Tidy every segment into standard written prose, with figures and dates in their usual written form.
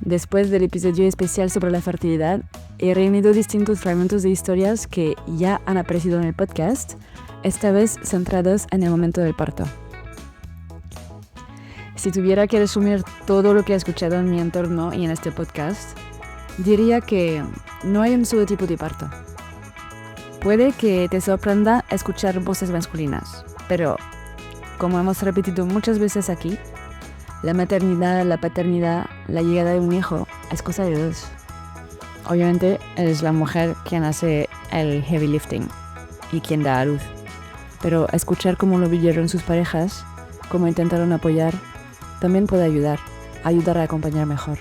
Después del episodio especial sobre la fertilidad, he reunido distintos fragmentos de historias que ya han aparecido en el podcast, esta vez centrados en el momento del parto. Si tuviera que resumir todo lo que he escuchado en mi entorno y en este podcast, diría que no hay un solo tipo de parto. Puede que te sorprenda escuchar voces masculinas, pero como hemos repetido muchas veces aquí, la maternidad, la paternidad, la llegada de un hijo es cosa de dos. Obviamente es la mujer quien hace el heavy lifting y quien da a luz. Pero escuchar cómo lo vivieron sus parejas, cómo intentaron apoyar, también puede ayudar a acompañar mejor.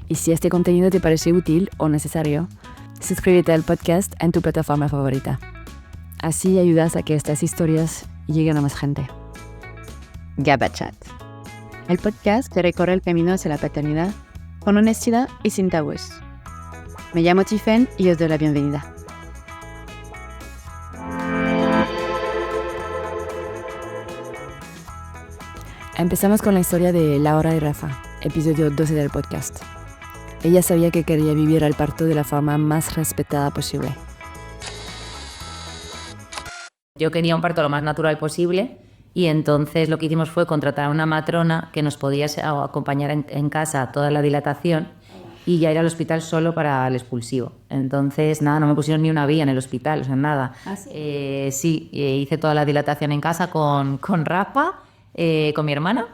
Y si este contenido te parece útil o necesario, suscríbete al podcast en tu plataforma favorita. Así ayudas a que estas historias lleguen a más gente. GABA-Chat, el podcast que recorre el camino hacia la paternidad con honestidad y sin tabúes. Me llamo Tiffen y os doy la bienvenida. Empezamos con la historia de Laura y Rafa, episodio 12 del podcast. Ella sabía que quería vivir el parto de la forma más respetada posible. Yo quería un parto lo más natural posible y entonces lo que hicimos fue contratar a una matrona que nos podía acompañar en casa toda la dilatación y ya ir al hospital solo para el expulsivo. Entonces, nada, no me pusieron ni una vía en el hospital, o sea, nada. ¿Ah, sí? Sí, hice toda la dilatación en casa con Rafa, con mi hermana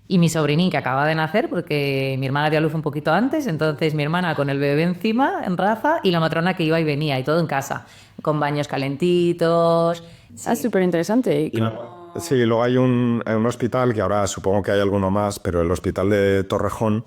y mi sobrinín que acaba de nacer porque mi hermana dio a luz un poquito antes, entonces mi hermana con el bebé encima, en Rafa, y la matrona que iba y venía, y todo en casa, con baños calentitos. Sí. Súper interesante. Sí, luego hay un hospital, que ahora supongo que hay alguno más, pero el hospital de Torrejón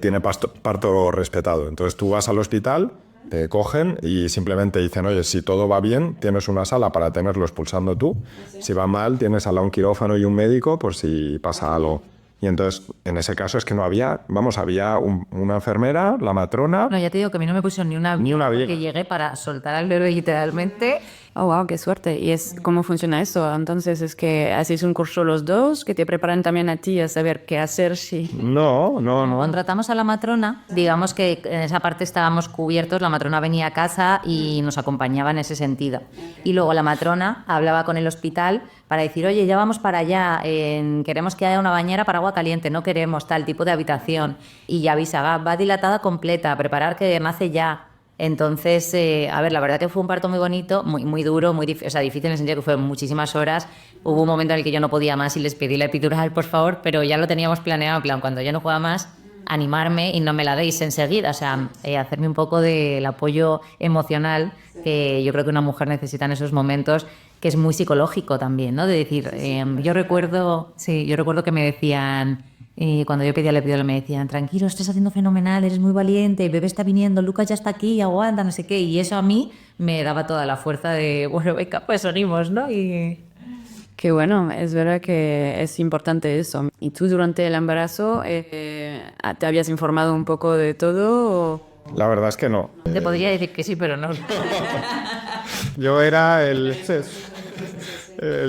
tiene parto respetado. Entonces tú vas al hospital, te cogen y simplemente dicen, oye, si todo va bien, tienes una sala para tenerlo expulsando tú. Si va mal, tienes al lado un quirófano y un médico por si pasa algo. Y entonces, en ese caso es que no había, había una enfermera, la matrona. No, ya te digo que a mí no me pusieron ni una vía. Que llegué para soltar al bebé literalmente. Oh, wow, qué suerte. ¿Y cómo funciona eso? Entonces, ¿es que hacéis un curso los dos, que te preparan también a ti a saber qué hacer si...? No. Contratamos a la matrona. Digamos que en esa parte estábamos cubiertos. La matrona venía a casa y nos acompañaba en ese sentido. Y luego la matrona hablaba con el hospital para decir, oye, ya vamos para allá, queremos que haya una bañera para agua caliente, no queremos tal tipo de habitación. Y ya avisa, va dilatada completa, preparar que nace ya. Entonces, a ver, la verdad que fue un parto muy bonito, muy duro, difícil en el sentido que fue muchísimas horas. Hubo un momento en el que yo no podía más y les pedí la epidural, por favor, pero ya lo teníamos planeado, en plan, cuando yo no pueda más, animarme y no me la deis enseguida. O sea, hacerme un poco del apoyo emocional que yo creo que una mujer necesita en esos momentos, que es muy psicológico también, ¿no? De decir, yo recuerdo que me decían... Y cuando yo pedía la epidural me decían, tranquilo, estás haciendo fenomenal, eres muy valiente, el bebé está viniendo, Lucas ya está aquí, aguanta, no sé qué. Y eso a mí me daba toda la fuerza de, bueno, venga, pues unimos, ¿no? Y... Qué bueno, es verdad que es importante eso. ¿Y tú durante el embarazo te habías informado un poco de todo? ¿O? La verdad es que no. Te podría decir que sí, pero no. Yo era el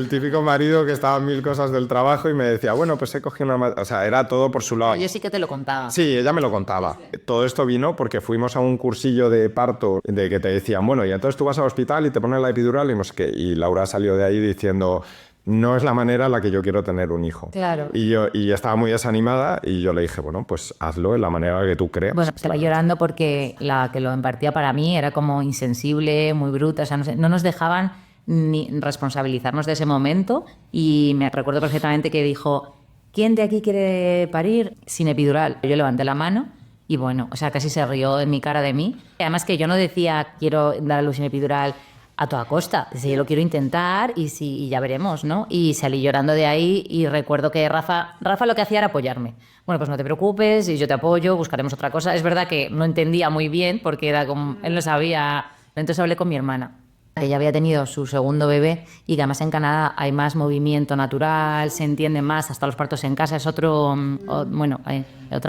típico marido que estaba en mil cosas del trabajo y me decía, bueno, pues he cogido una... O sea, era todo por su lado. Yo sí que te lo contaba. Sí, ella me lo contaba. Todo esto vino porque fuimos a un cursillo de parto de que te decían, bueno, y entonces tú vas al hospital y te ponen la epidural y no sé qué. Y Laura salió de ahí diciendo, no es la manera en la que yo quiero tener un hijo. Claro. Y estaba muy desanimada y yo le dije, bueno, pues hazlo en la manera que tú creas. Bueno, estaba llorando porque la que lo impartía para mí era como insensible, muy bruta, o sea, no nos dejaban ni responsabilizarnos de ese momento y me recuerdo perfectamente que dijo, ¿quién de aquí quiere parir sin epidural? Yo levanté la mano y bueno, o sea, casi se rió en mi cara de mí. Además que yo no decía, quiero dar a luz sin epidural a toda costa, decía, yo lo quiero intentar y ya veremos, ¿no? Y salí llorando de ahí y recuerdo que Rafa lo que hacía era apoyarme. Bueno, pues no te preocupes, y yo te apoyo, buscaremos otra cosa. Es verdad que no entendía muy bien porque era como, él no sabía, entonces hablé con mi hermana. Ella había tenido su segundo bebé y que además en Canadá hay más movimiento natural, se entiende más, hasta los partos en casa es otra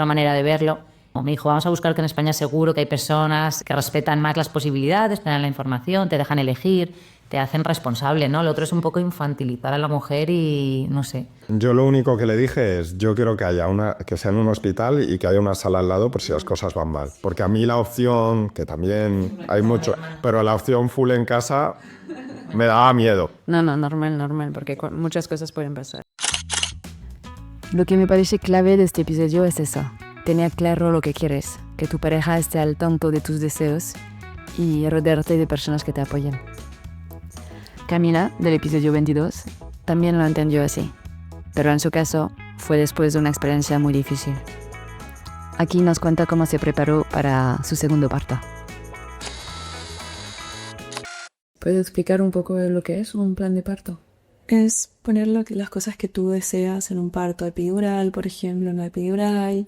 manera de verlo. Me dijo, vamos a buscar que en España seguro que hay personas que respetan más las posibilidades, te dan la información, te dejan elegir. te hacen responsable, ¿no? Lo otro es un poco infantilizar a la mujer y no sé. Yo lo único que le dije es, yo quiero que que sea en un hospital y que haya una sala al lado por si las cosas van mal. Porque a mí la opción, que también hay mucho, pero la opción full en casa me daba miedo. No, normal, porque muchas cosas pueden pasar. Lo que me parece clave de este episodio es eso, tener claro lo que quieres, que tu pareja esté al tanto de tus deseos y rodearte de personas que te apoyen. Camila, del episodio 22, también lo entendió así, pero en su caso fue después de una experiencia muy difícil. Aquí nos cuenta cómo se preparó para su segundo parto. ¿Puedes explicar un poco de lo que es un plan de parto? Es poner las cosas que tú deseas en un parto epidural, por ejemplo, una epidural,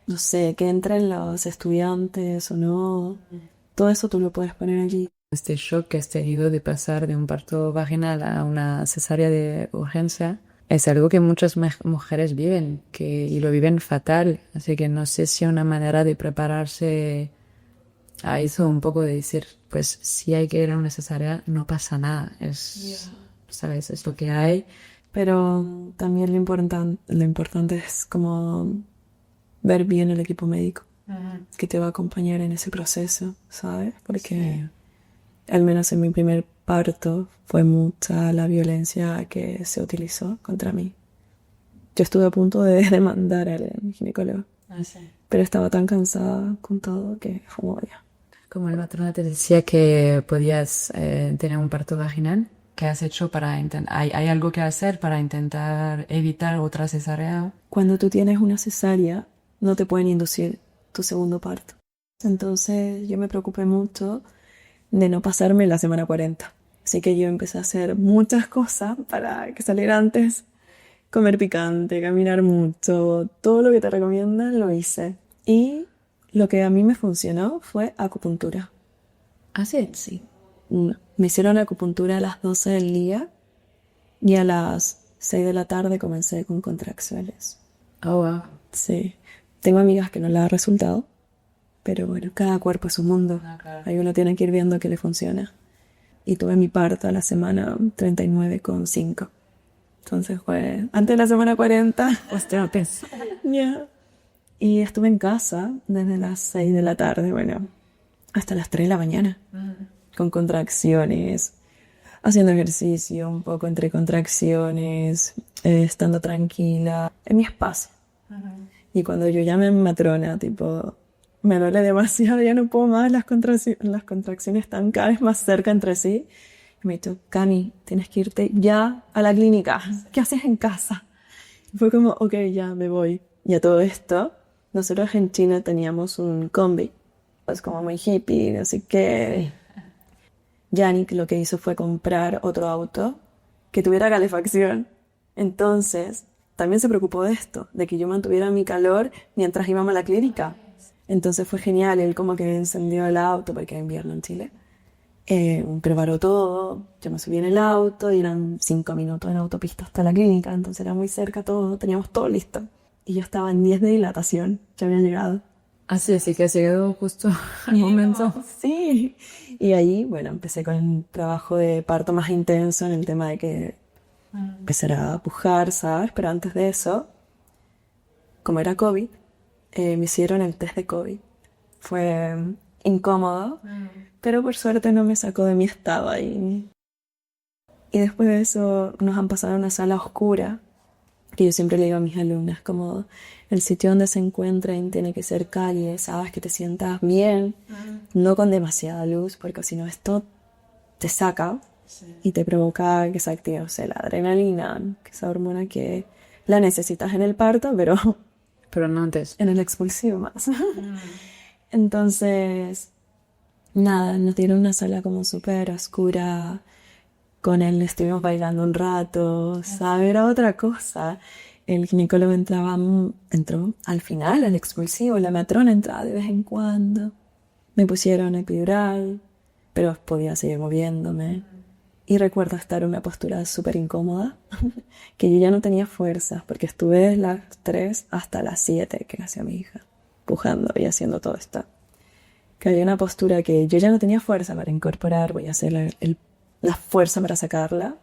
no sé, que entren los estudiantes o no. Todo eso tú lo puedes poner allí. Este shock que has tenido de pasar de un parto vaginal a una cesárea de urgencia es algo que muchas mujeres viven y lo viven fatal. Así que no sé si una manera de prepararse a eso, un poco de decir, pues si hay que ir a una cesárea, no pasa nada. ¿Sabes? Es lo que hay. Pero también lo importante es como ver bien el equipo médico que te va a acompañar en ese proceso, ¿sabes? Porque al menos en mi primer parto fue mucha la violencia que se utilizó contra mí. Yo estuve a punto de demandar al ginecólogo, pero estaba tan cansada con todo que fue como ya. Como el matrona te decía que podías tener un parto vaginal, ¿qué has hecho para intentar? ¿Hay algo que hacer para intentar evitar otra cesárea? Cuando tú tienes una cesárea, no te pueden inducir tu segundo parto. Entonces yo me preocupé mucho de no pasarme la semana 40. Así que yo empecé a hacer muchas cosas para que saliera antes. Comer picante, caminar mucho, todo lo que te recomiendan lo hice. Y lo que a mí me funcionó fue acupuntura. ¿Ah, sí? Sí. Me hicieron acupuntura a las 12 del día y a las 6 de la tarde comencé con contracciones. Oh, wow. Sí. Tengo amigas que no les ha resultado, pero bueno, cada cuerpo es un mundo. Claro. Ahí uno tiene que ir viendo qué le funciona. Y tuve mi parto a la semana 39,5. Entonces fue antes de la semana 40. Hostia, pues. Ya. Y estuve en casa desde las 6 de la tarde, bueno, hasta las 3 de la mañana. Con contracciones, haciendo ejercicio, un poco entre contracciones, estando tranquila, en mi espacio. Y cuando yo llamé a mi matrona, tipo, me duele demasiado, ya no puedo más, las contracciones están cada vez más cerca entre sí. Y me dijo, Cami, tienes que irte ya a la clínica. ¿Qué haces en casa? Y fue como, ok, ya me voy. Y a todo esto, nosotros en China teníamos un combi, pues como muy hippie, no sé qué. Yannick lo que hizo fue comprar otro auto que tuviera calefacción. Entonces, también se preocupó de esto, de que yo mantuviera mi calor mientras íbamos a la clínica. Entonces fue genial, él como que encendió el auto, porque era invierno en Chile. Preparó todo, yo me subí en el auto y eran 5 minutos en autopista hasta la clínica, entonces era muy cerca todo, teníamos todo listo. Y yo estaba en 10 de dilatación, ya había llegado. Así que has llegado justo al momento. Sí. Y ahí, bueno, empecé con el trabajo de parto más intenso en el tema de que empezara a pujar, ¿sabes? Pero antes de eso, como era COVID, me hicieron el test de COVID. Fue incómodo, pero por suerte no me sacó de mi estado ahí. Y después de eso nos han pasado a una sala oscura, que yo siempre le digo a mis alumnas, como el sitio donde se encuentren tiene que ser calle, sabes, que te sientas bien, no con demasiada luz, porque si no esto te saca y te provoca que se active, o sea, la adrenalina, que esa hormona que la necesitas en el parto, pero no antes. en el expulsivo más. Entonces, nada, nos dieron una sala como súper oscura. Con él estuvimos bailando un rato, ¿sabes? Era otra cosa. El ginecólogo entró al final, al expulsivo. La matrona entraba de vez en cuando. Me pusieron epidural, pero podía seguir moviéndome. Y recuerdo estar en una postura súper incómoda, que yo ya no tenía fuerzas, porque estuve desde las 3 hasta las 7 que nació mi hija, pujando y haciendo todo esto. Que había una postura que yo ya no tenía fuerza para incorporar. Voy a hacer el la fuerza para sacarla,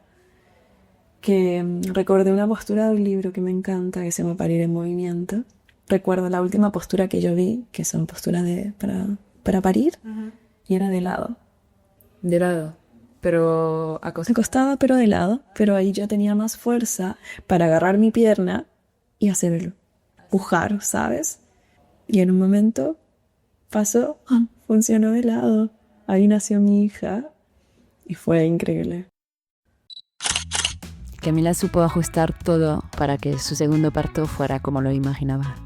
que recordé una postura de un libro que me encanta, que se llama Parir en Movimiento. Recuerdo la última postura que yo vi, que son posturas para parir, y era de lado. De lado. Pero Acostada, pero de lado. Pero ahí yo tenía más fuerza para agarrar mi pierna y hacerlo. Pujar, ¿sabes? Y en un momento pasó, funcionó de lado. Ahí nació mi hija y fue increíble. Camila supo ajustar todo para que su segundo parto fuera como lo imaginaba.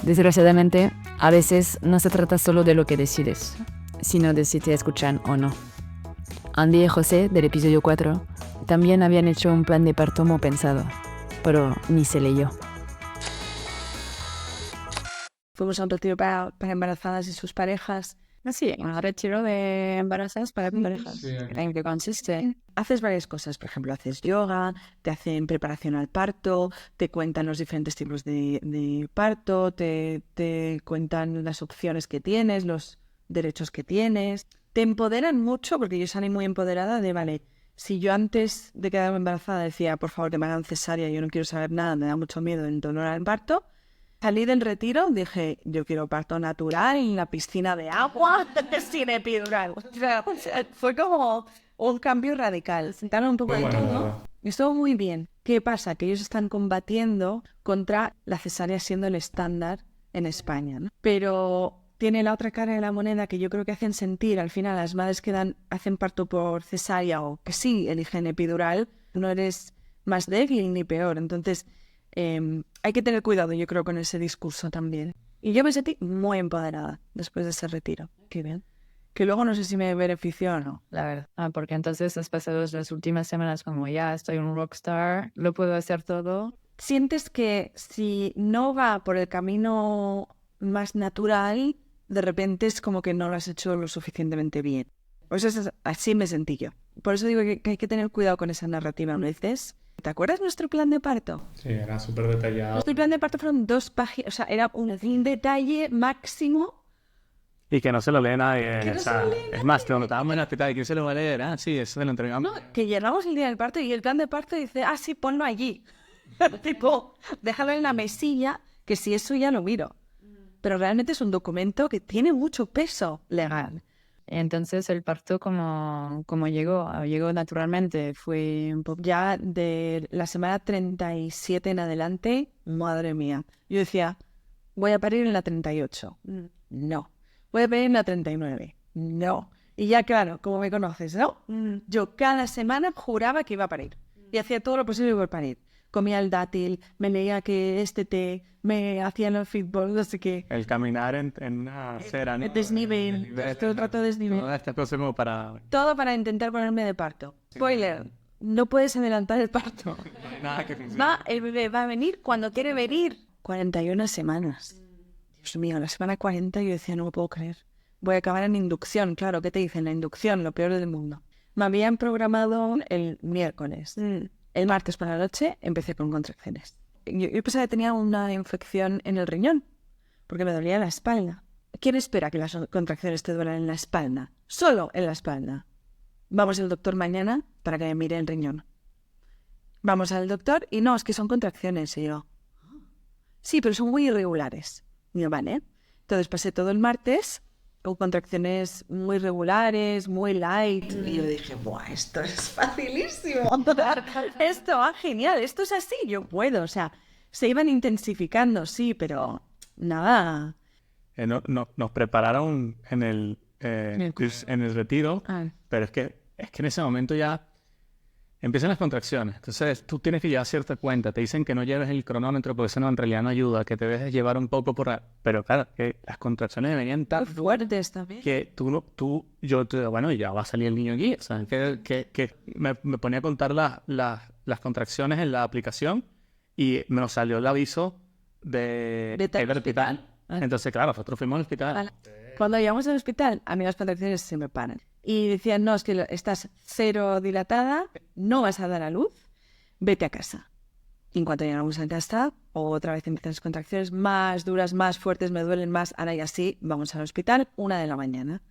Desgraciadamente, a veces no se trata solo de lo que decides, sino de si te escuchan o no. Andy y José, del episodio 4, también habían hecho un plan de parto muy pensado, pero ni se leyó. Fuimos a un retiro para embarazadas y sus parejas. Sí, un retiro de embarazadas para parejas. Sí. ¿En qué consiste? Haces varias cosas. Por ejemplo, haces yoga, te hacen preparación al parto, te cuentan los diferentes tipos de parto, te cuentan las opciones que tienes, los derechos que tienes. Te empoderan mucho, porque yo salí muy empoderada de, vale, si yo antes de quedarme embarazada decía, por favor, que me hagan cesárea, yo no quiero saber nada, me da mucho miedo en torno al parto. Salí del retiro, dije, yo quiero parto natural en la piscina de agua, sin epidural. O sea, fue como un cambio radical. Sentaron un poco de todo. Y estuvo muy bien. ¿Qué pasa? Que ellos están combatiendo contra la cesárea siendo el estándar en España, ¿no? Pero tiene la otra cara de la moneda que yo creo que hacen sentir al final las madres que hacen parto por cesárea o que sí eligen epidural, no eres más débil ni peor. Entonces, hay que tener cuidado, yo creo, con ese discurso también. Y yo me sentí muy empoderada después de ese retiro. Qué bien. Que luego no sé si me benefició o no, la verdad. Porque entonces has pasado las últimas semanas como ya estoy un rockstar, lo puedo hacer todo. Sientes que si no va por el camino más natural, de repente es como que no lo has hecho lo suficientemente bien. Pues así me sentí yo. Por eso digo que hay que tener cuidado con esa narrativa. ¿No dices? ¿Te acuerdas nuestro plan de parto? Sí, era súper detallado. Nuestro plan de parto fueron 2 páginas, o sea, era un detalle máximo. Y que no se lo lee nadie. Que no o se sea, lo lee es más, te lo notábamos en el hospital. ¿Y quién se lo va a leer? Ah, sí, eso se lo entregamos. No, que llegamos el día del parto y el plan de parto dice, sí, ponlo allí. Tipo, déjalo en la mesilla, que si eso ya lo miro. Pero realmente es un documento que tiene mucho peso legal. Entonces el parto como llegó naturalmente, fue un poco... Ya de la semana 37 en adelante, madre mía. Yo decía, voy a parir en la 38. No. Voy a parir en la 39. No. Y ya claro, como me conoces, ¿no? Yo cada semana juraba que iba a parir. Y hacía todo lo posible por parir. Comía el dátil, me leía que este té, me hacían el fútbol, no sé qué. El caminar en una acera, ¿no? El desnivel, todo el rato desnivel. Todas estas cosas como para... Todo para intentar ponerme de parto. Spoiler, no puedes adelantar el parto. No hay nada que funcione. El bebé va a venir cuando quiere venir. 41 semanas. Dios mío, la semana 40 yo decía, no me puedo creer. Voy a acabar en inducción, claro, ¿qué te dicen? La inducción, lo peor del mundo. Me habían programado el miércoles. El martes por la noche empecé con contracciones. Yo pensaba que tenía una infección en el riñón, porque me dolía la espalda. ¿Quién espera que las contracciones te duelan en la espalda? Solo en la espalda. Vamos al doctor mañana para que me mire el riñón. Vamos al doctor y no, es que son contracciones. Y yo, sí, pero son muy irregulares. Y yo, vale. Entonces pasé todo el martes con contracciones muy regulares, muy light. Y yo dije, ¡buah, esto es facilísimo! Esto va genial, esto es así, yo puedo. O sea, se iban intensificando, sí, pero nada. Nos prepararon en el retiro, pero es que en ese momento ya empiezan las contracciones. Entonces tú tienes que llevar cierta cuenta. Te dicen que no lleves el cronómetro porque eso en realidad no ayuda, que te dejes llevar un poco pero claro, que las contracciones venían tan fuertes también. Que yo bueno, ya va a salir el niño aquí. O sea, que me ponía a contar las contracciones en la aplicación y me salió el aviso de Vete al hospital. Entonces, claro, nosotros fuimos al hospital. Cuando llegamos al hospital, a mí las contracciones se me paran. Y decían, no, es que estás cero dilatada, no vas a dar a luz, vete a casa. Y en cuanto llegamos a casa, otra vez empiezan las contracciones más duras, más fuertes, me duelen más. Ahora y así, vamos al hospital, 1 de la mañana.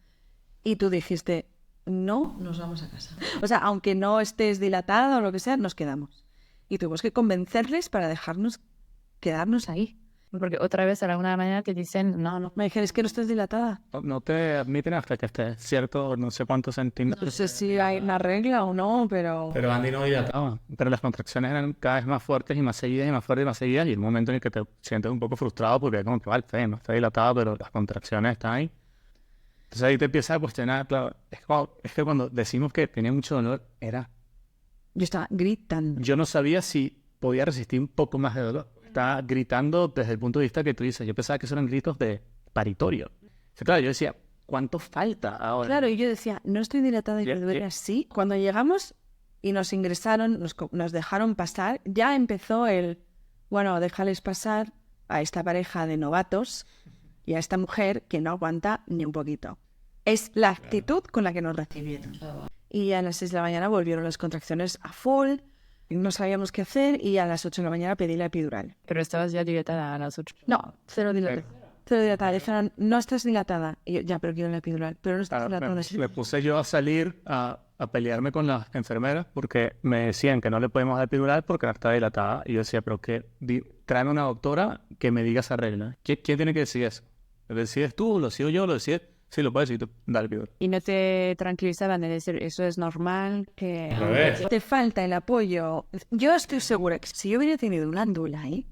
Y tú dijiste, no nos vamos a casa. O sea, aunque no estés dilatada o lo que sea, nos quedamos. Y tuvimos que convencerles para dejarnos quedarnos ahí. Porque otra vez a la 1 de la mañana te dicen, no. Me dijeron, es que no estás dilatada. No te admiten hasta que estés cierto, no sé cuántos centímetros. No sé si hay una regla o no, pero... Pero Andy no dilataba. Pero las contracciones eran cada vez más fuertes y más seguidas y más fuertes y más seguidas. Y el momento en el que te sientes un poco frustrado porque como que vale, no está dilatada, pero las contracciones están ahí. Entonces ahí te empiezas a cuestionar, claro. Es que cuando decimos que tenía mucho dolor, Yo estaba gritando. yo no sabía si podía resistir un poco más de dolor. Estaba gritando desde el punto de vista que tú dices. Yo pensaba que esos eran gritos de paritorio. O sea, claro, yo decía, ¿cuánto falta ahora? Claro, y yo decía, no estoy dilatada y me duele así. Cuando llegamos y nos ingresaron, nos dejaron pasar, ya empezó bueno, déjales pasar a esta pareja de novatos y a esta mujer que no aguanta ni un poquito. Es la actitud con la que nos recibieron. Y a las 6 de la mañana volvieron las contracciones a full, no sabíamos qué hacer y a las 8 de la mañana pedí la epidural. Pero estabas ya dilatada a las 8. No, cero dilatada. Cero dilatada. Dijeron, no estás dilatada. Y yo, ya, pero quiero la epidural. Pero no estás dilatada. Me puse yo a salir a pelearme con las enfermeras porque me decían que no le podemos dar epidural porque no está dilatada. Y yo decía, pero tráeme una doctora que me diga esa regla. ¿Quién tiene que decir eso? ¿Lo decides tú? ¿Lo decido yo? ¿Lo decides? Sí, lo puedes decir tú. Dale epidural. Y no te tranquilizaban de decir, eso es normal, que... Te falta el apoyo. Yo estoy segura que si yo hubiera tenido una andula ahí,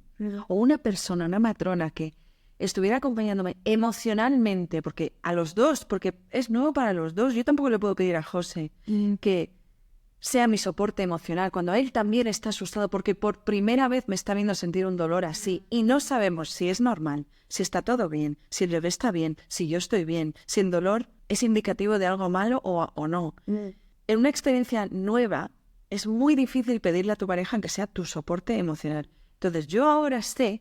o una persona, una matrona que estuviera acompañándome emocionalmente, porque a los dos, porque es nuevo para los dos, yo tampoco le puedo pedir a José que sea mi soporte emocional, cuando él también está asustado porque por primera vez me está viendo sentir un dolor así y no sabemos si es normal, si está todo bien, si el bebé está bien, si yo estoy bien, si el dolor es indicativo de algo malo o no. En una experiencia nueva es muy difícil pedirle a tu pareja que sea tu soporte emocional. Entonces yo ahora sé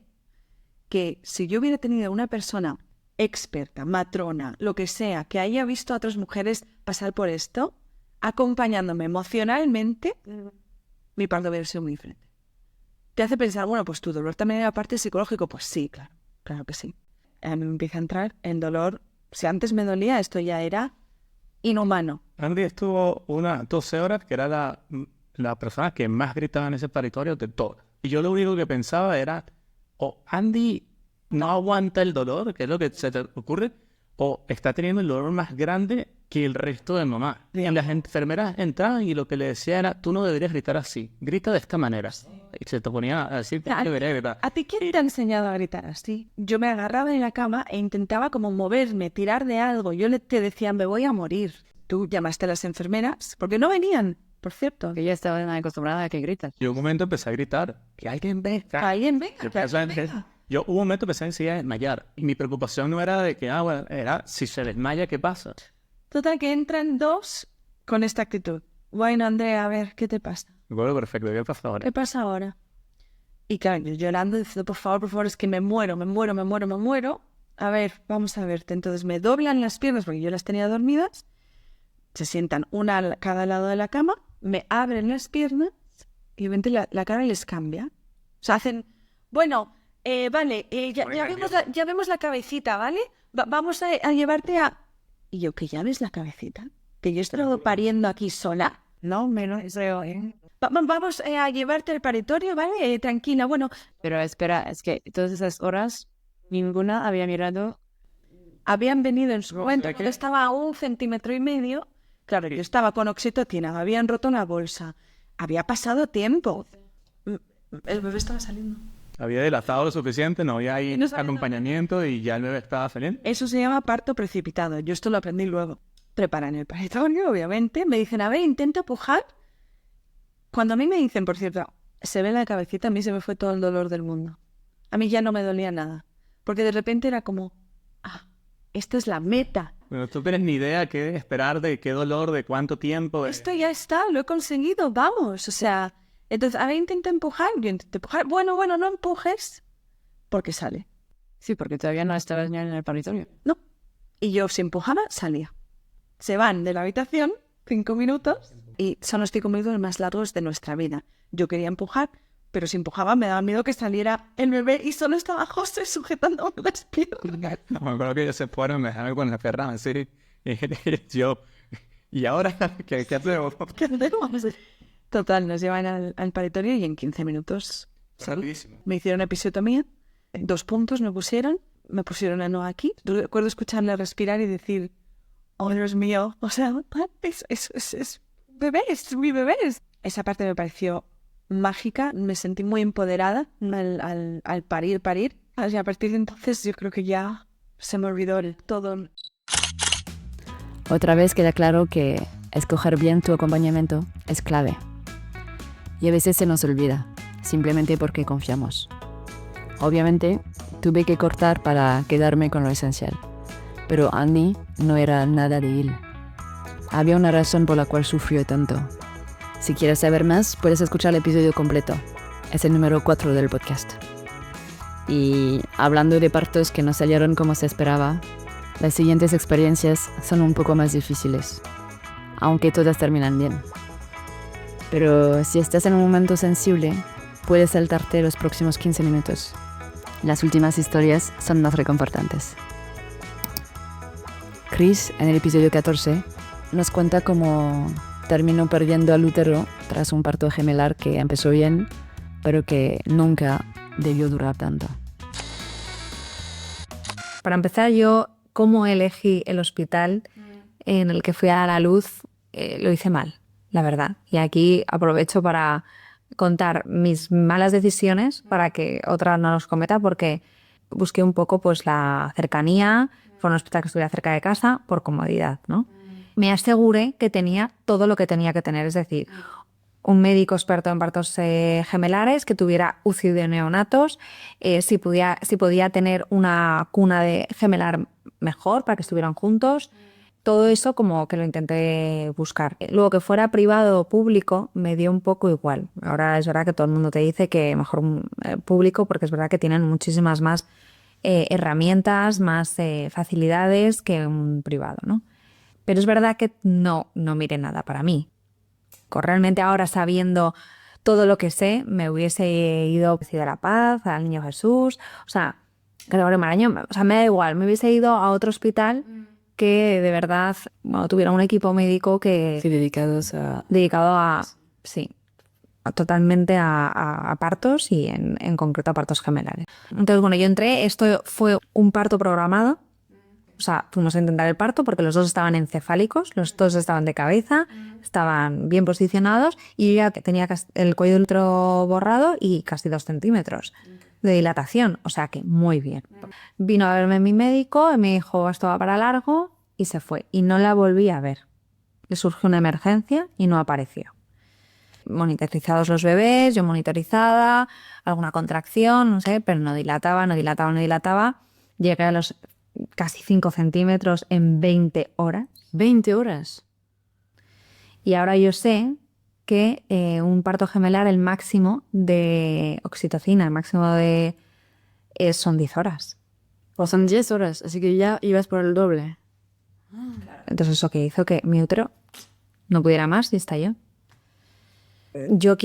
que si yo hubiera tenido una persona experta, matrona, lo que sea, que haya visto a otras mujeres pasar por esto, acompañándome emocionalmente, mi parto hubiera sido muy diferente. Te hace pensar, bueno, pues tu dolor también era parte psicológico. Pues sí, claro que sí. A mí me empieza a entrar el dolor. Si antes me dolía, esto ya era inhumano. Andy estuvo 12 horas, que era la persona que más gritaba en ese paritorio de todas. Y yo lo único que pensaba era, o Andy no aguanta el dolor, que es lo que se te ocurre, o está teniendo el dolor más grande que el resto de mamá. Y las enfermeras entraban y lo que le decía era, tú no deberías gritar así, grita de esta manera. Y se te ponía a decir que debería gritar. ¿A ti quién te ha enseñado a gritar así? Yo me agarraba en la cama e intentaba como moverme, tirar de algo. Yo te decía, me voy a morir. Tú llamaste a las enfermeras, porque no venían, por cierto. Que ya estaban acostumbrada a que gritas. Yo un momento empecé a gritar, que alguien venga. Alguien venga. Yo un momento empecé a desmayar. Y mi preocupación no era de que, bueno, era si se desmaya, ¿qué pasa? Total, que entran dos con esta actitud. Bueno, Andrea, a ver, ¿qué te pasa? Me acuerdo perfecto, ¿qué pasa ahora? ¿Qué pasa ahora? Y claro, yo llorando, diciendo, por favor, es que me muero. A ver, vamos a verte. Entonces me doblan las piernas, porque yo las tenía dormidas. Se sientan una a cada lado de la cama, me abren las piernas y obviamente la cara les cambia. O sea, hacen, bueno, vale, ya vemos la cabecita, ¿vale? Vamos a llevarte a... Y yo, ¿que ya ves la cabecita? ¿Que yo he estado pariendo aquí sola? No, menos eso, Vamos a llevarte al paritorio, ¿vale? Tranquila, bueno. Pero espera, es que todas esas horas ninguna había mirado. Habían venido en su momento, yo estaba a 1,5 centímetros. Claro, yo estaba con oxitocina, me habían roto la bolsa. Había pasado tiempo. El bebé estaba saliendo. Había dilatado lo suficiente, no había ahí acompañamiento y ya el bebé estaba saliendo. Eso se llama parto precipitado. Yo esto lo aprendí luego. Preparan el paritorio, obviamente. Me dicen, a ver, intenta pujar. Cuando a mí me dicen, por cierto, se ve la cabecita, a mí se me fue todo el dolor del mundo. A mí ya no me dolía nada. Porque de repente era como, esta es la meta. Bueno, tú tienes ni idea qué esperar, de qué dolor, de cuánto tiempo. Esto ya está, lo he conseguido, vamos. O sea, entonces, a ver, intenta empujar. Yo intenté empujar. Bueno, no empujes. Porque sale. Sí, porque todavía no estabas ya en el paritorio. No. Y yo, si empujaba, salía. Se van de la habitación 5 minutos y son los 5 minutos más largos de nuestra vida. Yo quería empujar, pero si empujaba me daba miedo que saliera el bebé y solo estaba José sujetándome las piernas. No, me acuerdo que ellos se fueron, me dejaron con la Ferran, sí. Y yo ¿Y ahora qué hacemos? ¿Qué hacemos? Total, nos llevan al paritorio y en 15 minutos Rapidísimo. me hicieron episiotomía. 2 puntos me pusieron a no aquí. Recuerdo escucharle respirar y decir, oh Dios mío, o sea, es bebés, mi bebés. Esa parte me pareció mágica, me sentí muy empoderada al parir. Y a partir de entonces yo creo que ya se me olvidó todo. Otra vez queda claro que escoger bien tu acompañamiento es clave. Y a veces se nos olvida, simplemente porque confiamos. Obviamente, tuve que cortar para quedarme con lo esencial. Pero Annie no era nada de él. Había una razón por la cual sufrió tanto. Si quieres saber más, puedes escuchar el episodio completo. Es el número 4 del podcast. Y hablando de partos que no salieron como se esperaba, las siguientes experiencias son un poco más difíciles, aunque todas terminan bien. Pero si estás en un momento sensible, puedes saltarte los próximos 15 minutos. Las últimas historias son más reconfortantes. Chris, en el episodio 14, nos cuenta cómo terminó perdiendo al útero tras un parto gemelar que empezó bien, pero que nunca debió durar tanto. Para empezar, yo, cómo elegí el hospital en el que fui a la luz, lo hice mal, la verdad. Y aquí aprovecho para contar mis malas decisiones para que otra no los cometa, porque busqué un poco pues la cercanía, fue un hospital que estuviera cerca de casa por comodidad, ¿no? Me aseguré que tenía todo lo que tenía que tener, es decir, un médico experto en partos gemelares, que tuviera UCI de neonatos, si podía tener una cuna de gemelar mejor para que estuvieran juntos. Todo eso como que lo intenté buscar. Luego, que fuera privado o público me dio un poco igual. Ahora es verdad que todo el mundo te dice que mejor público, porque es verdad que tienen muchísimas más herramientas, más facilidades que un privado, ¿no? Pero es verdad que no miré nada para mí. Realmente ahora, sabiendo todo lo que sé, me hubiese ido a Ciudad de la Paz, al Niño Jesús, o sea, Gregorio Marañón, o sea, me da igual, me hubiese ido a otro hospital que de verdad tuviera un equipo médico que... Sí, dedicado totalmente a partos y en concreto a partos gemelares. Entonces, bueno, yo entré, esto fue un parto programado. O sea, fuimos a intentar el parto porque los dos estaban encefálicos, los dos estaban de cabeza, estaban bien posicionados y yo ya tenía el cuello del útero borrado y casi 2 centímetros de dilatación, o sea que muy bien. Vino a verme mi médico y me dijo, esto va para largo, y se fue. Y no la volví a ver. Le surgió una emergencia y no apareció. Monitorizados los bebés, yo monitorizada, alguna contracción, no sé, pero no dilataba. Llegué a los casi 5 centímetros en 20 horas. 20 horas. Y ahora yo sé que un parto gemelar, el máximo de oxitocina, el máximo son 10 horas. Pues son 10 horas, así que ya ibas por el doble. Entonces eso que hizo que mi útero no pudiera más y estalló. Yo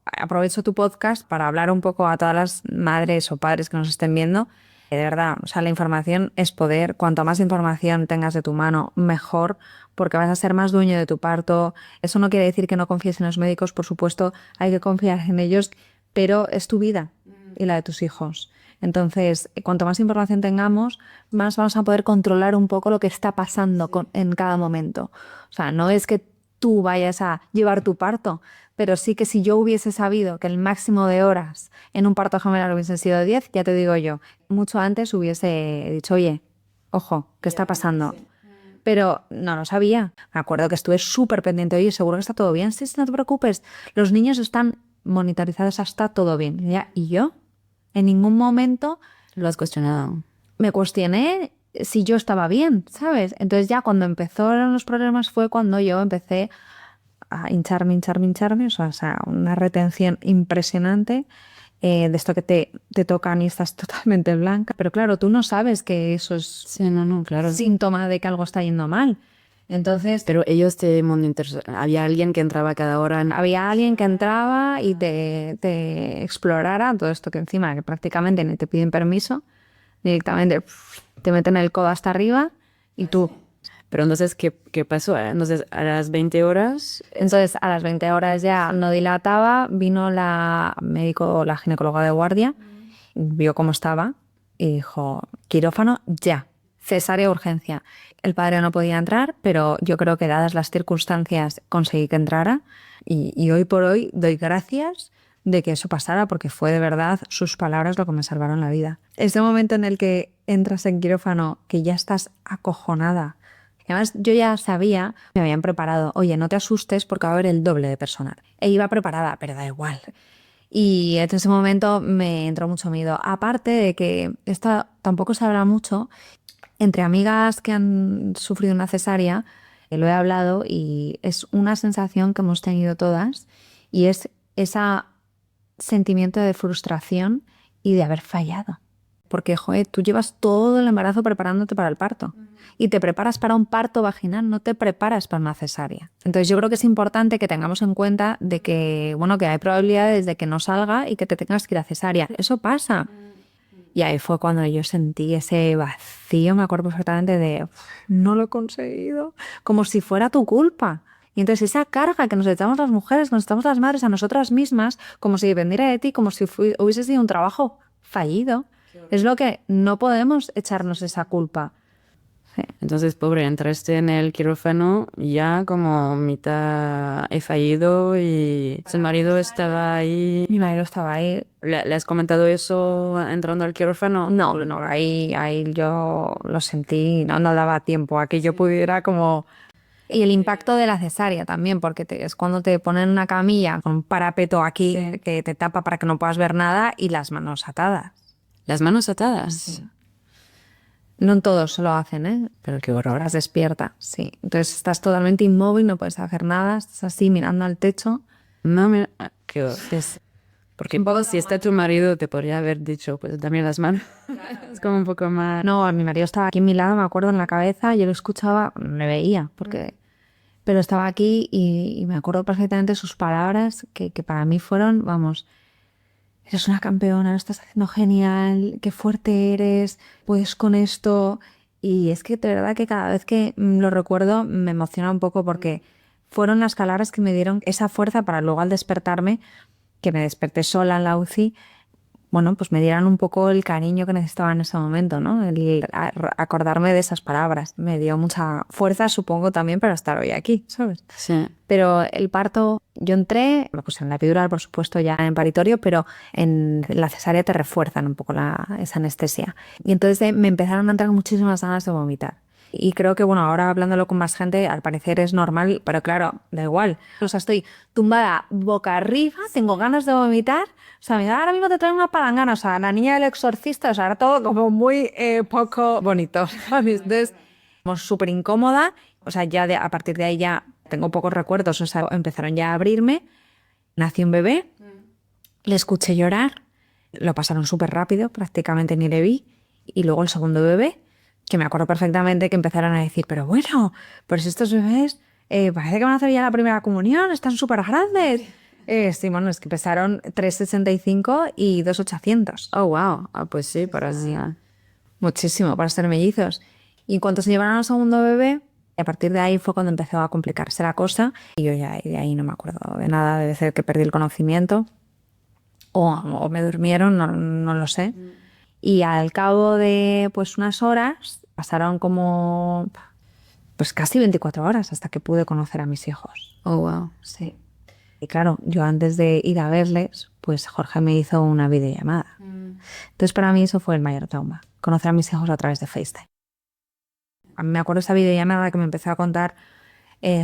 aprovecho tu podcast para hablar un poco a todas las madres o padres que nos estén viendo. De verdad, o sea, la información es poder. Cuanto más información tengas de tu mano, mejor, porque vas a ser más dueño de tu parto. Eso no quiere decir que no confíes en los médicos, por supuesto, hay que confiar en ellos, pero es tu vida y la de tus hijos. Entonces, cuanto más información tengamos, más vamos a poder controlar un poco lo que está pasando en cada momento. O sea, no es que tú vayas a llevar tu parto, pero sí que si yo hubiese sabido que el máximo de horas en un parto gemelar hubiesen sido 10, ya te digo yo, mucho antes hubiese dicho, oye, ojo, ¿qué está pasando? Pero no lo sabía. Me acuerdo que estuve súper pendiente, oye, seguro que está todo bien. Sí, no te preocupes, los niños están monitorizados, está todo bien. ¿Y yo? En ningún momento lo has cuestionado. Me cuestioné si yo estaba bien, ¿sabes? Entonces ya cuando empezaron los problemas fue cuando yo empecé a hincharme, o sea, una retención impresionante de esto que te tocan y estás totalmente blanca. Pero claro, tú no sabes que eso es claro. síntoma de que algo está yendo mal. Entonces, pero ellos te monitorizaban. ¿Había alguien que entraba cada hora? Había alguien que entraba y te explorara todo esto, que encima que prácticamente ni te piden permiso, directamente te meten el codo hasta arriba y tú. Pero entonces, ¿qué pasó? Entonces, a las 20 horas... Entonces, a las 20 horas ya no dilataba, vino la médico, la ginecóloga de guardia, vio cómo estaba y dijo, quirófano ya, cesárea urgencia. El padre no podía entrar, pero yo creo que dadas las circunstancias conseguí que entrara y hoy por hoy doy gracias de que eso pasara porque fue de verdad sus palabras lo que me salvaron la vida. Ese momento en el que entras en quirófano, que ya estás acojonada. Además, yo ya sabía, me habían preparado, oye, no te asustes porque va a haber el doble de personal. E iba preparada, pero da igual. Y en ese momento me entró mucho miedo. Aparte de que esto tampoco se habla mucho, entre amigas que han sufrido una cesárea, lo he hablado y es una sensación que hemos tenido todas y es ese sentimiento de frustración y de haber fallado. Porque, joder, tú llevas todo el embarazo preparándote para el parto y te preparas para un parto vaginal, no te preparas para una cesárea. Entonces yo creo que es importante que tengamos en cuenta de que, bueno, que hay probabilidades de que no salga y que te tengas que ir a cesárea. Eso pasa. Y ahí fue cuando yo sentí ese vacío, me acuerdo perfectamente de no lo he conseguido, como si fuera tu culpa. Y entonces esa carga que nos echamos las mujeres, que nos echamos las madres a nosotras mismas, como si dependiera de ti, como si hubiese sido un trabajo fallido. Es lo que no podemos echarnos esa culpa. Sí. Entonces, pobre, entraste en el quirófano ya como mitad he fallido y el marido estaba ahí. Mi marido estaba ahí. ¿Le has comentado eso entrando al quirófano? No, ahí yo lo sentí, no daba tiempo a que yo pudiera como... Y el impacto de la cesárea también, porque es cuando te ponen una camilla con un parapeto aquí que te tapa para que no puedas ver nada y las manos atadas. ¿Las manos atadas? Sí. No todos lo hacen, ¿eh? Pero qué horror. Estás despierta, sí. Entonces estás totalmente inmóvil, no puedes hacer nada, estás así mirando al techo. No, mira, qué horror. Porque un poco si está tu marido te podría haber dicho, pues dame las manos. Es como un poco más... No, mi marido estaba aquí a mi lado, me acuerdo, en la cabeza, yo lo escuchaba, no le veía, porque... Pero estaba aquí y me acuerdo perfectamente sus palabras, que para mí fueron, vamos... Eres una campeona, lo estás haciendo genial, qué fuerte eres, puedes con esto. Y es que de verdad que cada vez que lo recuerdo me emociona un poco porque fueron las palabras que me dieron esa fuerza para luego al despertarme, que me desperté sola en la UCI, bueno, pues me dieran un poco el cariño que necesitaba en ese momento, ¿no? El acordarme de esas palabras. Me dio mucha fuerza, supongo, también para estar hoy aquí, ¿sabes? Sí. Pero el parto, yo entré, me puse en la epidural, por supuesto, ya en paritorio, pero en la cesárea te refuerzan un poco esa anestesia. Y entonces me empezaron a entrar muchísimas ganas de vomitar. Y creo que, bueno, ahora hablándolo con más gente, al parecer es normal, pero claro, da igual. O sea, estoy tumbada boca arriba, tengo ganas de vomitar. O sea, mira, ahora mismo te traen una palangana, o sea, la niña del exorcista, o sea, era todo como muy poco bonito. Entonces, como súper incómoda. O sea, ya a partir de ahí ya tengo pocos recuerdos, o sea, empezaron ya a abrirme. Nació un bebé, le escuché llorar, lo pasaron súper rápido, prácticamente ni le vi. Y luego el segundo bebé, que me acuerdo perfectamente que empezaron a decir, pero bueno, pues estos bebés parece que van a hacer ya la primera comunión, están súper grandes. Sí, bueno, es que pesaron 3,65 y 2,800. Oh, wow. Ah, pues sí, para así. Muchísimo, para ser mellizos. Y en cuanto se llevaron al segundo bebé, a partir de ahí fue cuando empezó a complicarse la cosa. Y yo ya de ahí no me acuerdo de nada, debe ser que perdí el conocimiento. O me durmieron, no lo sé. Y al cabo de pues unas horas, pasaron como pues casi 24 horas hasta que pude conocer a mis hijos. Oh, wow. Sí. Y claro, yo antes de ir a verles, pues Jorge me hizo una videollamada. Entonces para mí eso fue el mayor trauma, conocer a mis hijos a través de FaceTime. A mí me acuerdo esa videollamada que me empezó a contar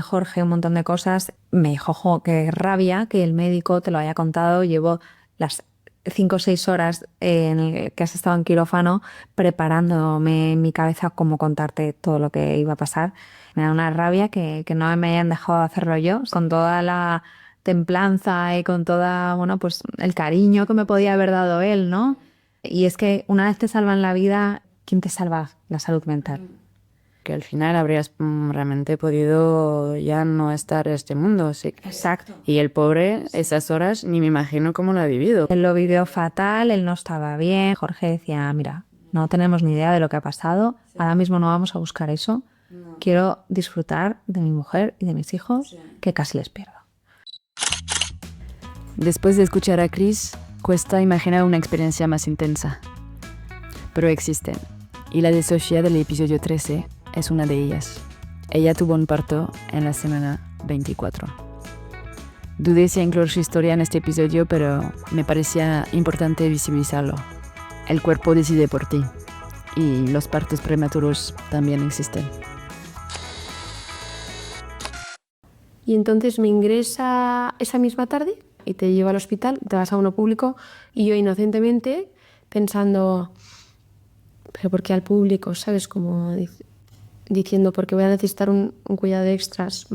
Jorge un montón de cosas. Me dijo, jo, qué rabia que el médico te lo haya contado. Llevo las 5 o 6 horas en el que has estado en quirófano preparándome en mi cabeza cómo contarte todo lo que iba a pasar. Me da una rabia que no me hayan dejado hacerlo yo, con toda la templanza y con toda, bueno, pues el cariño que me podía haber dado él, ¿no? Y es que una vez te salvan la vida, ¿quién te salva la salud mental? Que al final habrías realmente podido ya no estar en este mundo, sí. Exacto. Y el pobre, esas horas, ni me imagino cómo lo ha vivido. Él lo vivió fatal, él no estaba bien. Jorge decía, mira, no tenemos ni idea de lo que ha pasado, ahora mismo no vamos a buscar eso, Quiero disfrutar de mi mujer y de mis hijos, que casi les pierdo. Después de escuchar a Chris, cuesta imaginar una experiencia más intensa. Pero existen. Y la de Sofía del episodio 13 es una de ellas. Ella tuvo un parto en la semana 24. Dudé si incluir su historia en este episodio, pero me parecía importante visibilizarlo. El cuerpo decide por ti. Y los partos prematuros también existen. Y entonces me ingresa esa misma tarde y te lleva al hospital, te vas a uno público y yo inocentemente pensando, pero ¿por qué al público? ¿Sabes? Como diciendo, porque voy a necesitar un cuidado de extras.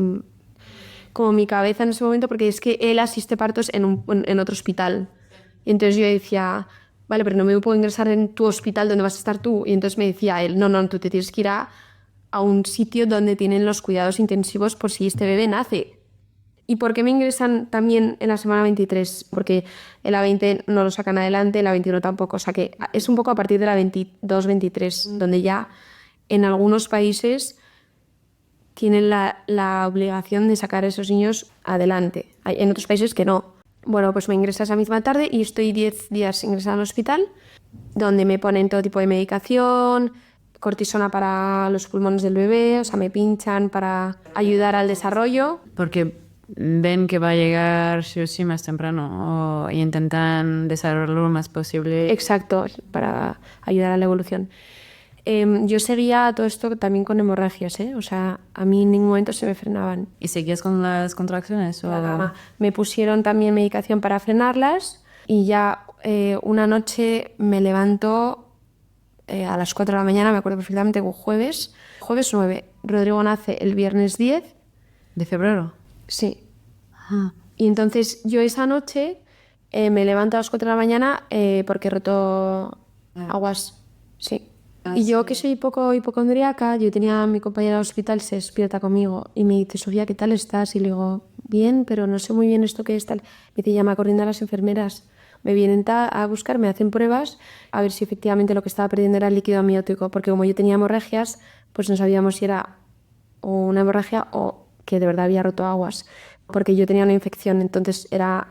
Como mi cabeza en ese momento, porque es que él asiste partos en otro hospital. Y entonces yo decía, vale, pero no me puedo ingresar en tu hospital donde vas a estar tú. Y entonces me decía él, no, tú te tienes que ir a un sitio donde tienen los cuidados intensivos por si este bebé nace. ¿Y por qué me ingresan también en la semana 23? Porque en la 20 no lo sacan adelante, en la 21 tampoco. O sea que es un poco a partir de la 22-23, donde ya en algunos países tienen la obligación de sacar a esos niños adelante. Hay en otros países que no. Bueno, pues me ingresa esa misma tarde y estoy 10 días ingresada al hospital, donde me ponen todo tipo de medicación, cortisona para los pulmones del bebé, o sea, me pinchan para ayudar al desarrollo. Porque ven que va a llegar sí o sí más temprano y intentan desarrollarlo lo más posible. Exacto, para ayudar a la evolución. Yo seguía todo esto también con hemorragias, ¿eh? O sea, a mí en ningún momento se me frenaban. ¿Y seguías con las contracciones? Me pusieron también medicación para frenarlas y ya una noche me levanto a las 4 de la mañana, me acuerdo perfectamente, jueves 9. Rodrigo nace el viernes 10. ¿De febrero? Sí. Y entonces yo esa noche me levanto a las 4 de la mañana porque he roto aguas. Sí. Y yo, que soy poco hipocondríaca, yo tenía a mi compañera del hospital, se despierta conmigo y me dice, Sofía, ¿qué tal estás? Y le digo, bien, pero no sé muy bien esto que es tal. Me dice, llama corriendo a las enfermeras. Me vienen a buscar, me hacen pruebas a ver si efectivamente lo que estaba perdiendo era el líquido amniótico, porque como yo tenía hemorragias, pues no sabíamos si era una hemorragia o que de verdad había roto aguas, porque yo tenía una infección, entonces era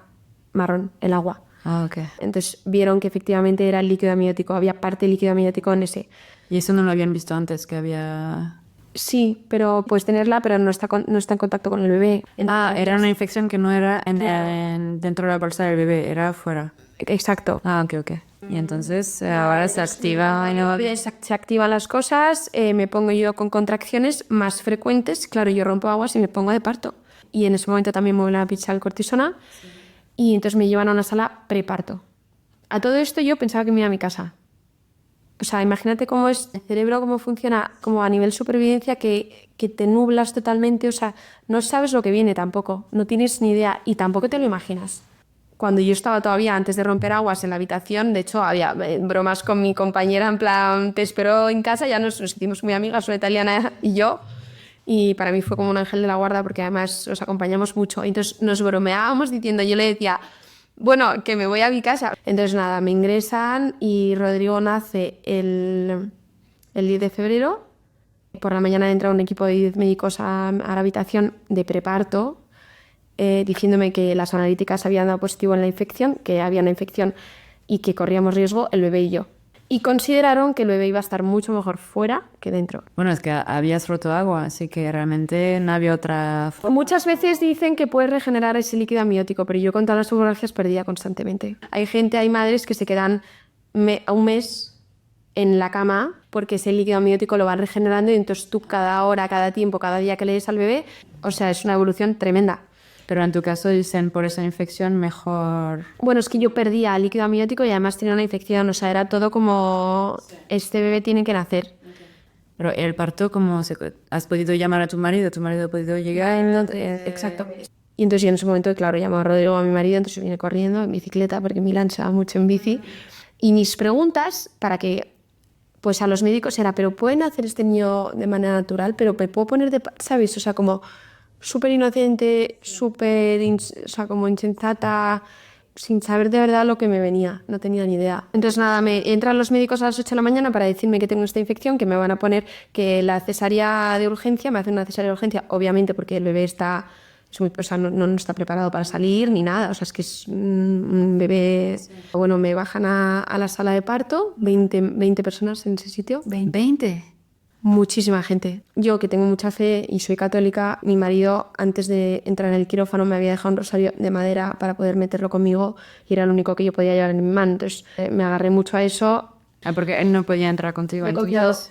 marrón el agua. Ah, ok. Entonces vieron que efectivamente era el líquido amniótico, había parte de líquido amniótico en ese. ¿Y eso no lo habían visto antes, que había...? Sí, pero puedes tenerla, pero no está en contacto con el bebé. Entonces, era una infección que no era dentro de la bolsa del bebé, era afuera. Exacto. Ah, ok. Y entonces ahora se activa... Se activan las cosas, me pongo yo con contracciones más frecuentes. Claro, yo rompo aguas y me pongo de parto. Y en ese momento también me vuelven a pinchar el cortisona. Y entonces me llevan a una sala preparto. A todo esto yo pensaba que me iba a mi casa. O sea, imagínate cómo es el cerebro, cómo funciona como a nivel supervivencia, que te nublas totalmente. O sea, no sabes lo que viene tampoco. No tienes ni idea y tampoco te lo imaginas. Cuando yo estaba todavía antes de romper aguas en la habitación, de hecho había bromas con mi compañera en plan, te espero en casa, ya nos hicimos muy amigas, una italiana y yo. Y para mí fue como un ángel de la guarda porque además os acompañamos mucho. Entonces nos bromeábamos diciendo, yo le decía, bueno, que me voy a mi casa. Entonces nada, me ingresan y Rodrigo nace el 10 de febrero. Por la mañana entra un equipo de 10 médicos a la habitación de preparto diciéndome que las analíticas habían dado positivo en la infección, que había una infección y que corríamos riesgo el bebé y yo. Y consideraron que el bebé iba a estar mucho mejor fuera que dentro. Bueno, es que habías roto agua, así que realmente no había otra... Muchas veces dicen que puedes regenerar ese líquido amniótico, pero yo con todas las hemorragias perdía constantemente. Hay madres que se quedan un mes en la cama porque ese líquido amniótico lo van regenerando y entonces tú cada hora, cada tiempo, cada día que le des al bebé, o sea, es una evolución tremenda. Pero en tu caso dicen por esa infección mejor... Bueno, es que yo perdía el líquido amniótico y además tenía una infección, o sea, era todo como este bebé tiene que nacer. Pero el parto, ¿cómo has podido llamar a tu marido ha podido llegar? Exacto. Y entonces yo en ese momento, claro, llamo a Rodrigo, a mi marido, entonces viene corriendo en bicicleta porque Milán se va mucho en bici. Y mis preguntas para que, pues a los médicos era, pero ¿pueden hacer este niño de manera natural? Pero ¿me puedo poner de... ¿sabes? O sea, como... súper inocente, o sea, como insensata, sin saber de verdad lo que me venía, no tenía ni idea. Entonces nada, me entran los médicos a las 8 de la mañana para decirme que tengo esta infección, que me van a poner que la cesárea de urgencia, me hacen una cesárea de urgencia, obviamente porque el bebé está, o sea, no está preparado para salir ni nada, o sea, es que es un bebé... Sí. Bueno, me bajan a la sala de parto, 20 personas en ese sitio. 20. Muchísima gente. Yo, que tengo mucha fe y soy católica, mi marido, antes de entrar en el quirófano, me había dejado un rosario de madera para poder meterlo conmigo y era lo único que yo podía llevar en mi mano. Entonces me agarré mucho a eso. Porque él no podía entrar contigo.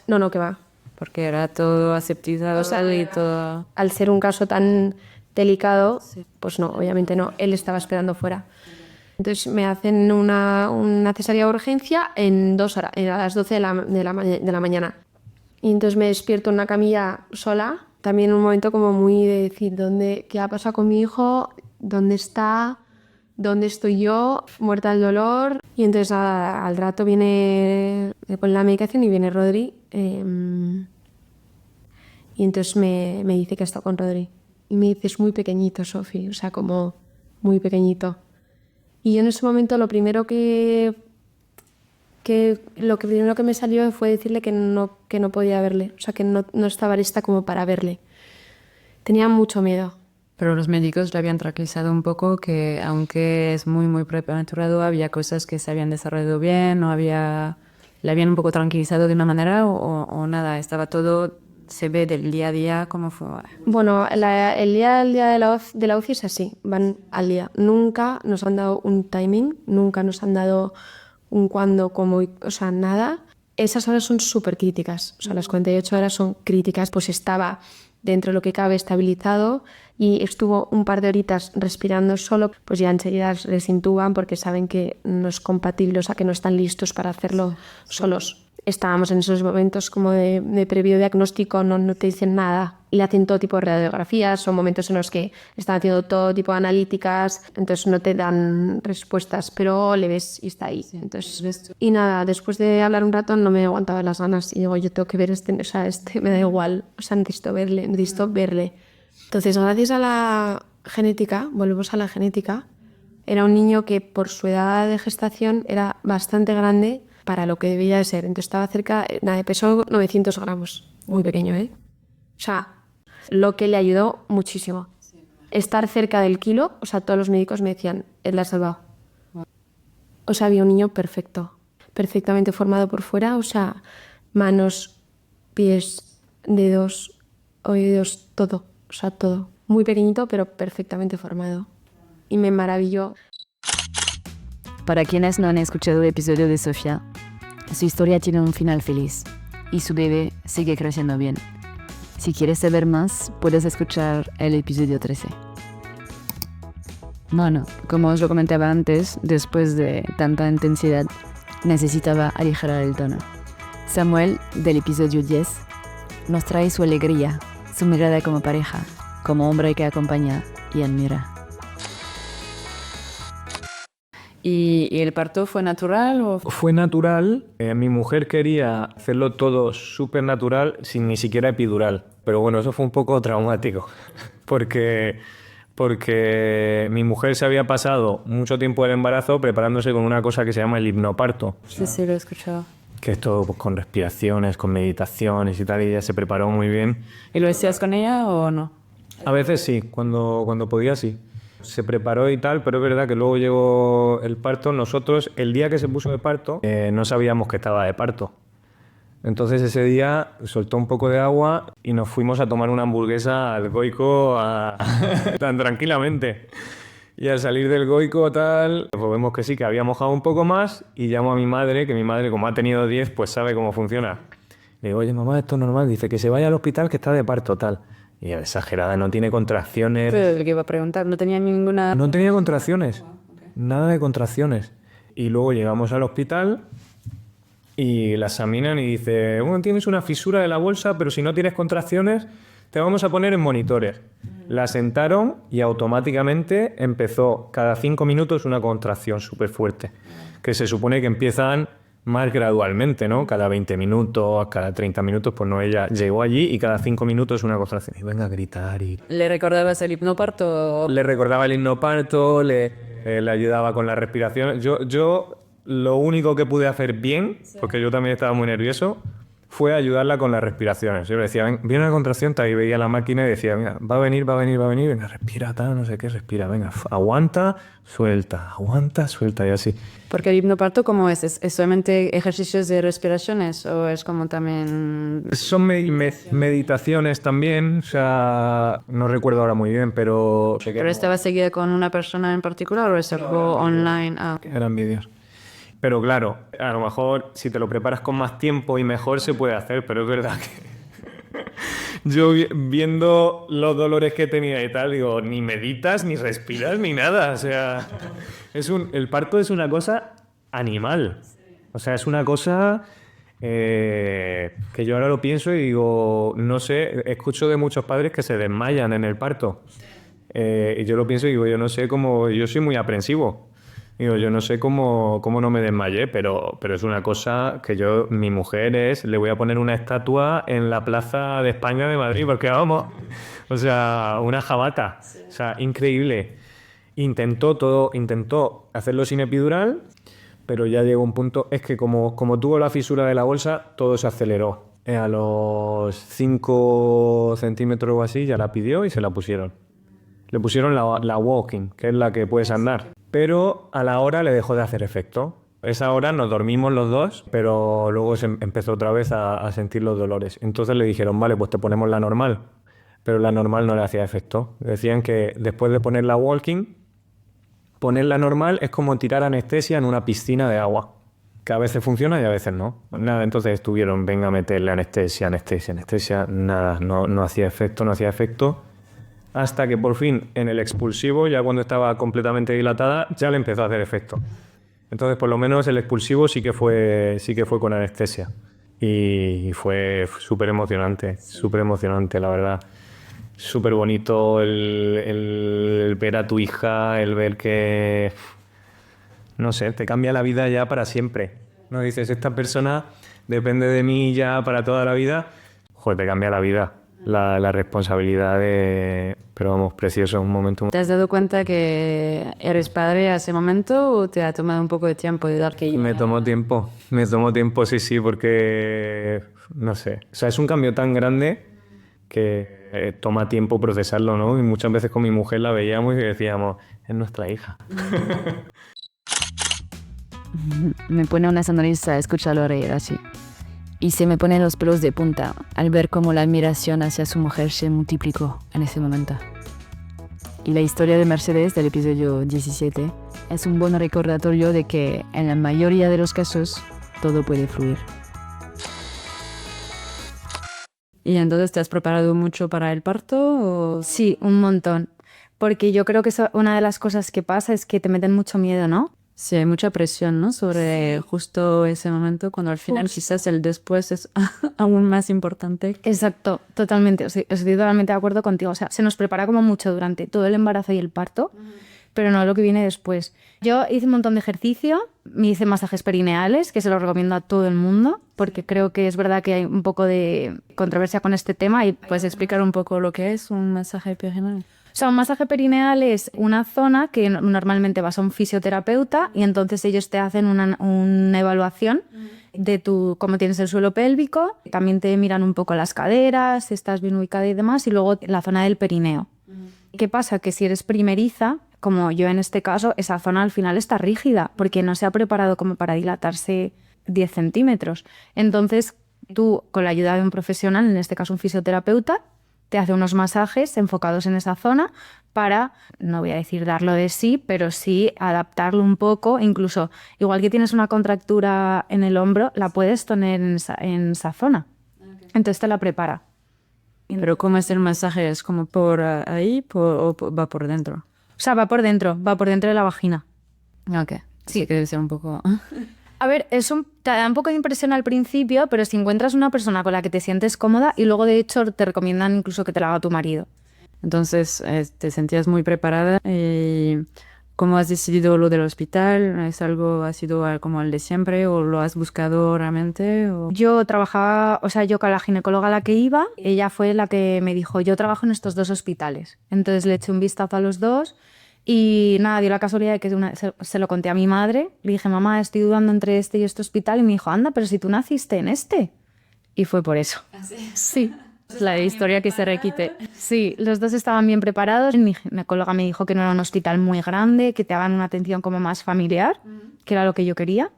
No, que va. Porque era todo aseptizado, y todo... Al ser un caso tan delicado, pues no, obviamente no. Él estaba esperando fuera. Entonces me hacen una cesárea de urgencia en 2 horas, a las 12 de la mañana. Y entonces me despierto en una camilla sola, también un momento como muy de decir, ¿qué ha pasado con mi hijo? ¿Dónde está? ¿Dónde estoy yo? Muerta del dolor. Y entonces al rato me pone la medicación y viene Rodri. Y entonces me dice que ha estado con Rodri. Y me dice, es muy pequeñito, Sofi, o sea, como muy pequeñito. Y yo en ese momento lo primero que me salió fue decirle que no podía verle, o sea, que no estaba lista como para verle. Tenía mucho miedo. Pero los médicos le habían tranquilizado un poco que aunque es muy, muy prematurado, había cosas que se habían desarrollado bien, le habían un poco tranquilizado de una manera o nada, estaba todo, se ve del día a día cómo fue. Bueno, el día de la UCI es así, van al día. Nunca nos han dado un timing, nunca nos han dado un cuándo, cómo, o sea, nada. Esas horas son súper críticas, o sea, las 48 horas son críticas, pues estaba dentro de lo que cabe estabilizado y estuvo un par de horitas respirando solo, pues ya enseguida les intuban porque saben que no es compatible, o sea, que no están listos para hacerlo solos. Estábamos en esos momentos como de previo diagnóstico, no te dicen nada. Y le hacen todo tipo de radiografías, son momentos en los que están haciendo todo tipo de analíticas, entonces no te dan respuestas, pero le ves y está ahí. Entonces, y nada, después de hablar un rato no me aguantaba las ganas y digo, yo tengo que ver o sea, me da igual, o sea, necesito verle. Entonces, gracias a la genética, volvemos a la genética, era un niño que por su edad de gestación era bastante grande para lo que debía de ser. Entonces estaba cerca, pesó 900 gramos, muy pequeño, ¿eh? O sea, lo que le ayudó muchísimo. Estar cerca del kilo, o sea, todos los médicos me decían, él la ha salvado. O sea, había un niño perfecto, perfectamente formado por fuera, o sea, manos, pies, dedos, oídos, todo, o sea, todo. Muy pequeñito, pero perfectamente formado. Y me maravilló. Para quienes no han escuchado el episodio de Sofía, su historia tiene un final feliz y su bebé sigue creciendo bien. Si quieres saber más, puedes escuchar el episodio 13. Bueno, como os lo comentaba antes, después de tanta intensidad, necesitaba aligerar el tono. Samuel, del episodio 10, nos trae su alegría, su mirada como pareja, como hombre que acompaña y admira. ¿Y el parto fue natural o...? Fue natural. Mi mujer quería hacerlo todo súper natural, sin ni siquiera epidural. Pero bueno, eso fue un poco traumático. Porque mi mujer se había pasado mucho tiempo del embarazo preparándose con una cosa que se llama el hipnoparto. Sí, lo he escuchado. Que es todo pues, con respiraciones, con meditaciones y tal, y ella se preparó muy bien. ¿Y lo hacías con ella o no? A veces sí, cuando podía sí. Se preparó y tal, pero es verdad que luego llegó el parto. Nosotros, el día que se puso de parto, no sabíamos que estaba de parto. Entonces ese día soltó un poco de agua y nos fuimos a tomar una hamburguesa al Goico tan tranquilamente. Y al salir del Goico tal, pues vemos que sí, que había mojado un poco más y llamo a mi madre, que mi madre como ha tenido 10, pues sabe cómo funciona. Le digo, oye mamá, esto es normal. Dice que se vaya al hospital que está de parto tal. Y exagerada, no tiene contracciones. Pero el que iba a preguntar, no tenía ninguna... No tenía contracciones, nada de contracciones. Y luego llegamos al hospital y la examinan y dice, bueno, tienes una fisura de la bolsa, pero si no tienes contracciones, te vamos a poner en monitores. La sentaron y automáticamente empezó cada 5 minutos una contracción súper fuerte, que se supone que empiezan más gradualmente, ¿no? Cada 20 minutos, cada 30 minutos, pues no, ella llegó allí y cada 5 minutos una contracción. Y venga a gritar y... ¿Le recordabas el hipnoparto? Le recordaba el hipnoparto, le ayudaba con la respiración. Yo lo único que pude hacer bien, porque yo también estaba muy nervioso, fue ayudarla con las respiraciones. Yo le decía, viene una contracción, y veía la máquina y decía, mira, va a venir, venga, respira, tal, no sé qué, respira, venga, aguanta, suelta, y así. Porque el hipnoparto, ¿cómo es? ¿Es solamente ejercicios de respiraciones o es como también...? Son meditaciones también, o sea, no recuerdo ahora muy bien, pero... ¿Pero estaba seguida con una persona en particular o es algo online? Ah. Eran vídeos. Pero claro, a lo mejor si te lo preparas con más tiempo y mejor se puede hacer, pero es verdad que yo viendo los dolores que tenía y tal, digo, ni meditas, ni respiras, ni nada. O sea, el parto es una cosa animal. O sea, es una cosa que yo ahora lo pienso y digo, no sé, escucho de muchos padres que se desmayan en el parto. Y yo lo pienso y digo, yo no sé cómo, yo soy muy aprensivo. Digo, yo no sé cómo no me desmayé, pero es una cosa que mi mujer le voy a poner una estatua en la Plaza de España de Madrid, porque vamos, o sea, una jabata, o sea, increíble. Intentó hacerlo sin epidural, pero ya llegó un punto, es que como tuvo la fisura de la bolsa, todo se aceleró. A los 5 centímetros o así ya la pidió y se la pusieron. Le pusieron la walking, que es la que puedes andar. Pero a la hora le dejó de hacer efecto. Esa hora nos dormimos los dos, pero luego se empezó otra vez a sentir los dolores. Entonces le dijeron, vale, pues te ponemos la normal. Pero la normal no le hacía efecto. Decían que después de poner la walking, poner la normal es como tirar anestesia en una piscina de agua. Que a veces funciona y a veces no. Nada, entonces estuvieron, venga a meterle anestesia. Nada, no hacía efecto. Hasta que por fin en el expulsivo, ya cuando estaba completamente dilatada, ya le empezó a hacer efecto. Entonces por lo menos el expulsivo sí que fue con anestesia. Y fue súper emocionante la verdad. Súper bonito el ver a tu hija, el ver que, no sé, te cambia la vida ya para siempre. No dices, esta persona depende de mí ya para toda la vida. Joder, te cambia la vida. La responsabilidad de... Pero vamos, precioso, un momento... ¿Te has dado cuenta que eres padre a ese momento o te ha tomado un poco de tiempo de dar que... Me tomó tiempo, sí, porque... No sé, o sea, es un cambio tan grande que toma tiempo procesarlo, ¿no? Y muchas veces con mi mujer la veíamos y decíamos, es nuestra hija. Me pone una sonrisa escucharlo reír así. Y se me ponen los pelos de punta al ver cómo la admiración hacia su mujer se multiplicó en ese momento. Y la historia de Mercedes del episodio 17 es un buen recordatorio de que en la mayoría de los casos todo puede fluir. ¿Y entonces te has preparado mucho para el parto? ¿O? Sí, un montón. Porque yo creo que una de las cosas que pasa es que te meten mucho miedo, ¿no? Sí, hay mucha presión, ¿no? Sobre justo ese momento, cuando al final quizás el después es aún más importante. Exacto, totalmente. Estoy totalmente de acuerdo contigo. O sea, se nos prepara como mucho durante todo el embarazo y el parto, pero no lo que viene después. Yo hice un montón de ejercicio, me hice masajes perineales, que se los recomiendo a todo el mundo, porque creo que es verdad que hay un poco de controversia con este tema. Y ¿puedes explicar un poco lo que es un masaje perineal? O sea, un masaje perineal es una zona que normalmente vas a un fisioterapeuta y entonces ellos te hacen una evaluación de cómo tienes el suelo pélvico. También te miran un poco las caderas, si estás bien ubicada y demás, y luego la zona del perineo. ¿Qué pasa? Que si eres primeriza, como yo en este caso, esa zona al final está rígida porque no se ha preparado como para dilatarse 10 centímetros. Entonces, tú, con la ayuda de un profesional, en este caso un fisioterapeuta, te hace unos masajes enfocados en esa zona para, no voy a decir darlo de sí, pero sí adaptarlo un poco. Incluso, igual que tienes una contractura en el hombro, la puedes tener en esa zona. Entonces te la prepara. ¿Pero cómo es el masaje? ¿Es como por ahí o va por dentro? O sea, va por dentro de la vagina. Ok. Sí, que debe ser un poco... A ver, te da un poco de impresión al principio, pero si encuentras una persona con la que te sientes cómoda, y luego de hecho te recomiendan incluso que te la haga tu marido. Entonces, te sentías muy preparada. ¿Cómo has decidido lo del hospital? ¿Ha sido como el de siempre o lo has buscado realmente? ¿O? Yo trabajaba, yo con la ginecóloga a la que iba, ella fue la que me dijo, yo trabajo en estos dos hospitales. Entonces le eché un vistazo a los dos Y nada, dio la casualidad de que se lo conté a mi madre. Le dije, mamá, estoy dudando entre este y este hospital. Y me dijo, anda, pero si tú naciste en este. Y fue por eso. Sí. La historia que se repite. Sí, los dos estaban bien preparados. Mi ginecóloga me dijo que no era un hospital muy grande, que te hagan una atención como más familiar, que era lo que yo quería.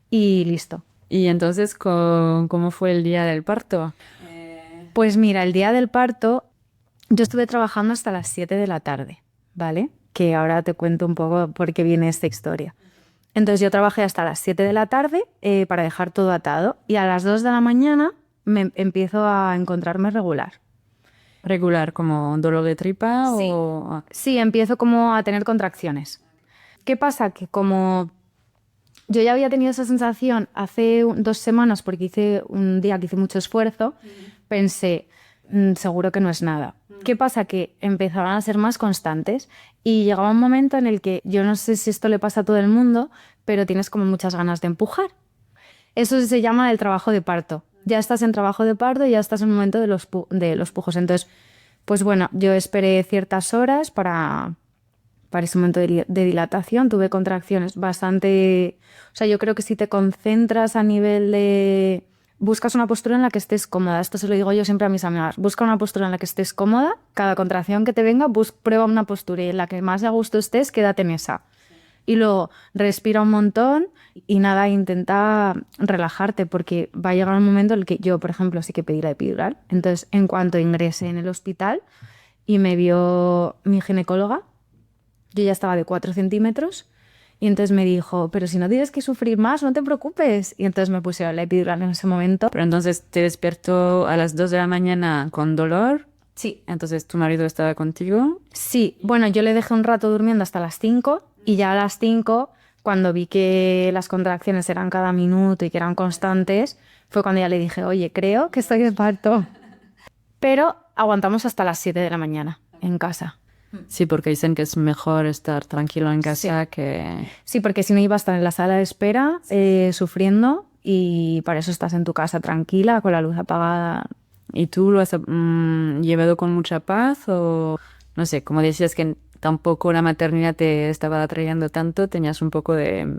Y listo. Y entonces, ¿cómo fue el día del parto? Pues mira, el día del parto yo estuve trabajando hasta las 7 de la tarde, ¿vale? Que ahora te cuento un poco por qué viene esta historia. Entonces yo trabajé hasta las 7 de la tarde para dejar todo atado y a las 2 de la mañana me empiezo a encontrarme regular. ¿Regular como dolor de tripa Sí. o...? Sí, empiezo como a tener contracciones. ¿Qué pasa? Que como yo ya había tenido esa sensación hace 2 semanas porque hice un día que hice mucho esfuerzo, pensé, seguro que no es nada. ¿Qué pasa? Que empezaban a ser más constantes y llegaba un momento en el que yo no sé si esto le pasa a todo el mundo, pero tienes como muchas ganas de empujar. Eso se llama el trabajo de parto. Ya estás en trabajo de parto y ya estás en el momento de los pujos. Entonces, pues bueno, yo esperé ciertas horas para ese momento de dilatación. Tuve contracciones bastante... O sea, yo creo que si te concentras a nivel de... Buscas una postura en la que estés cómoda. Esto se lo digo yo siempre a mis amigas. Busca una postura en la que estés cómoda. Cada contracción que te venga, prueba una postura y en la que más a gusto estés, quédate en esa. Y luego respira un montón y nada, intenta relajarte porque va a llegar un momento en el que yo, por ejemplo, sí que pedí la epidural. Entonces, en cuanto ingresé en el hospital y me vio mi ginecóloga, yo ya estaba de 4 centímetros y entonces me dijo, pero si no tienes que sufrir más, no te preocupes. Y entonces me pusieron la epidural en ese momento. Pero entonces te despierto a las 2 de la mañana con dolor. Sí. Entonces tu marido estaba contigo. Sí, bueno, yo le dejé un rato durmiendo hasta las 5 y ya a las 5, cuando vi que las contracciones eran cada minuto y que eran constantes, fue cuando ya le dije, oye, creo que estoy de parto. Pero aguantamos hasta las 7 de la mañana en casa. Sí, porque dicen que es mejor estar tranquilo en casa que... Sí, porque si no iba a estar en la sala de espera sufriendo y para eso estás en tu casa tranquila, con la luz apagada. ¿Y tú lo has llevado con mucha paz o, no sé, como decías que tampoco la maternidad te estaba atrayendo tanto, tenías un poco de...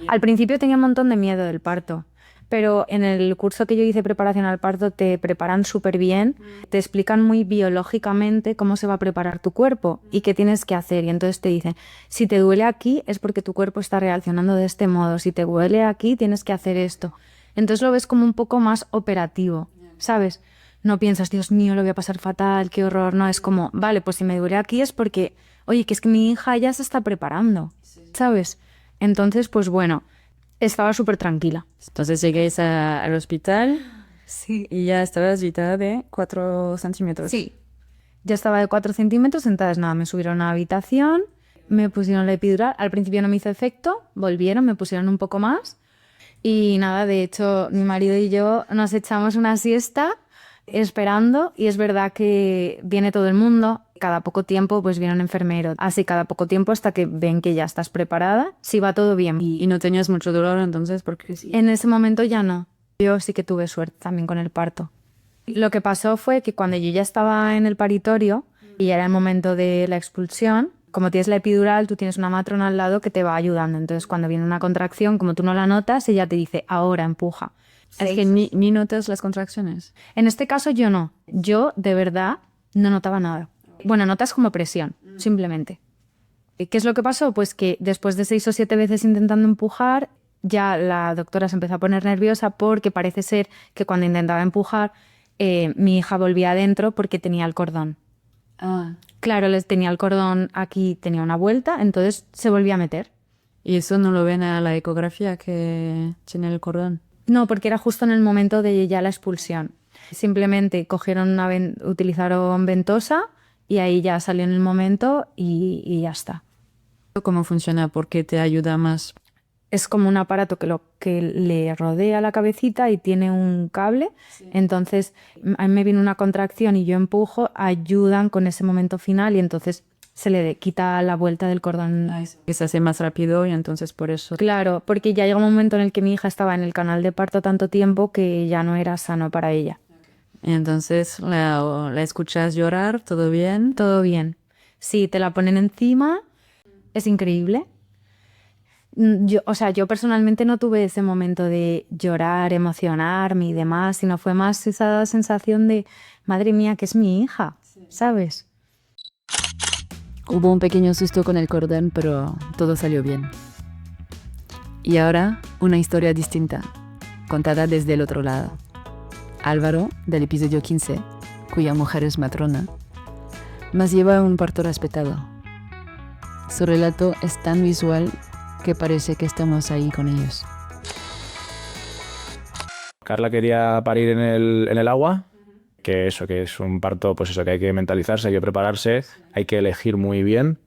Al principio tenía un montón de miedo del parto, pero en el curso que yo hice preparación al parto te preparan súper bien, te explican muy biológicamente cómo se va a preparar tu cuerpo y qué tienes que hacer. Y entonces te dicen, si te duele aquí es porque tu cuerpo está reaccionando de este modo, si te duele aquí tienes que hacer esto. Entonces lo ves como un poco más operativo, ¿sabes? No piensas, Dios mío, lo voy a pasar fatal, qué horror. No, es como, vale, pues si me duele aquí es porque, oye, que es que mi hija ya se está preparando, ¿sabes? Entonces, pues bueno, estaba súper tranquila. Entonces lleguéis al hospital Sí. y ya estabas dilatada de 4 centímetros. Sí. Ya estaba de 4 centímetros, entonces nada, me subieron a la habitación, me pusieron la epidural. Al principio no me hizo efecto, volvieron, me pusieron un poco más. Y nada, de hecho, mi marido y yo nos echamos una siesta esperando y es verdad que viene todo el mundo, cada poco tiempo pues viene un enfermero, así cada poco tiempo hasta que ven que ya estás preparada, si va todo bien. Y no tenías mucho dolor entonces, porque sí. En ese momento ya no, yo sí que tuve suerte también con el parto. Lo que pasó fue que cuando yo ya estaba en el paritorio y era el momento de la expulsión, como tienes la epidural, tú tienes una matrona al lado que te va ayudando, entonces cuando viene una contracción, como tú no la notas, ella te dice, ahora empuja. Es que ni notas las contracciones. En este caso yo no. Yo, de verdad, no notaba nada. Bueno, notas como presión, simplemente. ¿Qué es lo que pasó? Pues que después de 6 o 7 veces intentando empujar, ya la doctora se empezó a poner nerviosa porque parece ser que cuando intentaba empujar, mi hija volvía adentro porque tenía el cordón. Claro, les tenía el cordón aquí, tenía una vuelta, entonces se volvía a meter. ¿Y eso no lo ven a la ecografía que tiene el cordón? No, porque era justo en el momento de ya la expulsión. Simplemente utilizaron ventosa y ahí ya salió en el momento y ya está. ¿Cómo funciona? ¿Por qué te ayuda más? Es como un aparato que le rodea la cabecita y tiene un cable. Sí. Entonces, a mí me viene una contracción y yo empujo, ayudan con ese momento final y entonces se le quita la vuelta del cordón. Que se hace más rápido y entonces por eso... Claro, porque ya llega un momento en el que mi hija estaba en el canal de parto tanto tiempo que ya no era sano para ella. Entonces, ¿la escuchas llorar? ¿Todo bien? Todo bien. Sí, te la ponen encima es increíble. Yo personalmente no tuve ese momento de llorar, emocionarme y demás, sino fue más esa sensación de, madre mía, que es mi hija, ¿sabes? Hubo un pequeño susto con el cordón, pero todo salió bien. Y ahora, una historia distinta, contada desde el otro lado. Álvaro, del episodio 15, cuya mujer es matrona, más lleva un parto respetado. Su relato es tan visual que parece que estamos ahí con ellos. Carla quería parir en el agua, que es un parto, pues eso, que hay que mentalizarse, hay que prepararse, hay que elegir muy bien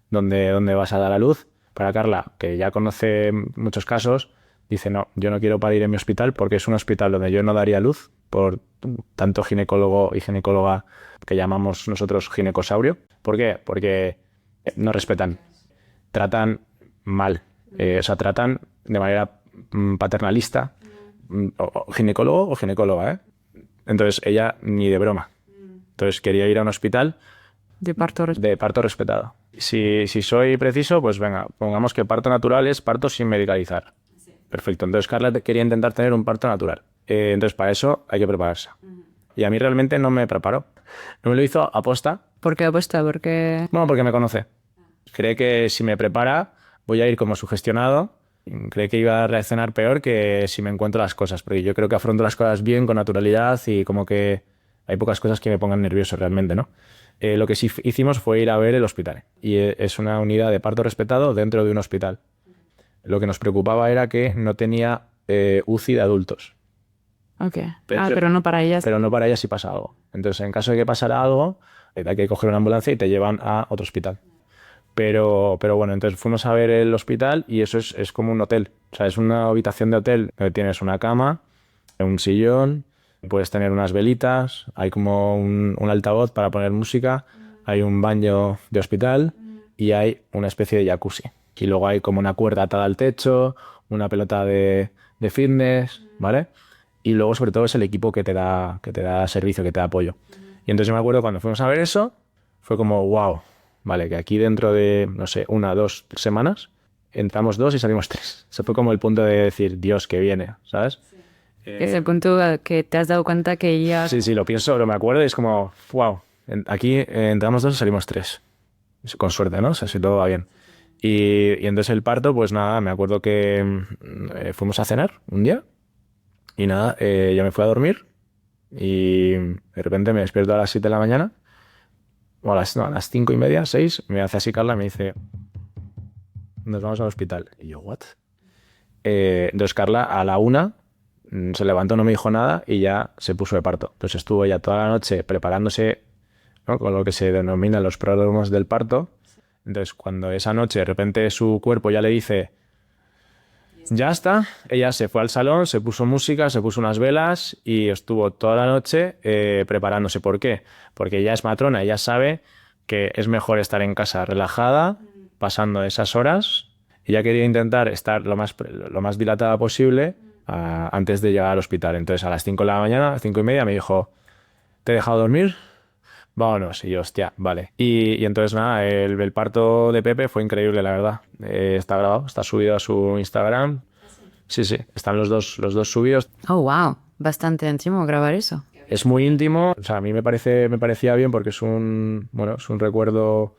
dónde vas a dar a luz. Para Carla, que ya conoce muchos casos, dice, no, yo no quiero parir en mi hospital porque es un hospital donde yo no daría luz por tanto ginecólogo y ginecóloga que llamamos nosotros ginecosaurio. ¿Por qué? Porque no respetan, tratan mal, tratan de manera paternalista, ginecólogo o ginecóloga, ¿eh? Entonces ella ni de broma. Entonces quería ir a un hospital De parto respetado. Si soy preciso, pues venga, pongamos que parto natural es parto sin medicalizar. Perfecto. Entonces Carla quería intentar tener un parto natural. Entonces para eso hay que prepararse. Y a mí realmente no me preparó. No me lo hizo aposta. ¿Por qué apuesta? Porque me conoce. Cree que si me prepara voy a ir como sugestionado. Cree que iba a reaccionar peor que si me encuentro las cosas. Porque yo creo que afronto las cosas bien, con naturalidad, y como que hay pocas cosas que me pongan nervioso realmente, ¿no? Lo que sí hicimos fue ir a ver el hospital. Y es una unidad de parto respetado dentro de un hospital. Lo que nos preocupaba era que no tenía UCI de adultos. Ok. Pero no para ellas. Pero no para ellas si pasa algo. Entonces, en caso de que pasara algo, hay que coger una ambulancia y te llevan a otro hospital. Pero bueno, entonces fuimos a ver el hospital y eso es como un hotel. O sea, es una habitación de hotel donde tienes una cama, un sillón, puedes tener unas velitas, hay como un altavoz para poner música, hay un baño de hospital y hay una especie de jacuzzi. Y luego hay como una cuerda atada al techo, una pelota de fitness, ¿vale? Y luego, sobre todo, es el equipo que te da servicio, que te da apoyo. Y entonces yo me acuerdo cuando fuimos a ver eso, fue como, wow, vale, que aquí dentro de, no sé, 1, 2 semanas, entramos 2 y salimos 3. Eso fue como el punto de decir, Dios, que viene, ¿sabes? Es el punto que te has dado cuenta que ya... Sí, lo pienso, me acuerdo y es como, wow, aquí entramos 2 y salimos 3. Con suerte, ¿no? O sea, si todo va bien. Y entonces el parto, pues nada, me acuerdo que fuimos a cenar un día y nada, yo me fui a dormir y de repente me despierto a las 7 de la mañana, o a las 5:30, 6, me hace así Carla y me dice, nos vamos al hospital. Y yo, ¿what? Entonces Carla a la 1 se levantó, no me dijo nada y ya se puso de parto. Entonces estuvo ya toda la noche preparándose, ¿no?, con lo que se denominan los prodromos del parto. Entonces, cuando esa noche de repente su cuerpo ya le dice, ya está, ella se fue al salón, se puso música, se puso unas velas y estuvo toda la noche preparándose. ¿Por qué? Porque ella es matrona, ella sabe que es mejor estar en casa relajada, pasando esas horas. Ella quería intentar estar lo más dilatada posible antes de llegar al hospital. Entonces, a las 5 de la mañana, a las 5:30, me dijo, ¿te he dejado dormir? Vámonos. Y yo, hostia, vale. Y entonces nada, el parto de Pepe fue increíble, la verdad. Está grabado, está subido a su Instagram. Sí, están los dos subidos. Oh, wow. Bastante íntimo grabar eso. Es muy íntimo. O sea, a mí me parecía bien porque es un recuerdo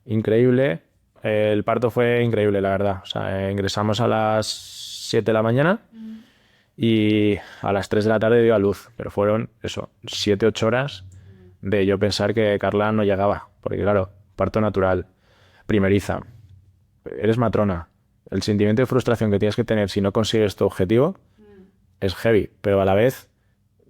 increíble. El parto fue increíble, la verdad. O sea, ingresamos a las 7 de la mañana y a las 3 de la tarde dio a luz. Pero fueron, 7, 8 horas de yo pensar que Carla no llegaba, porque claro, parto natural, primeriza, eres matrona, el sentimiento de frustración que tienes que tener si no consigues tu objetivo es heavy, pero a la vez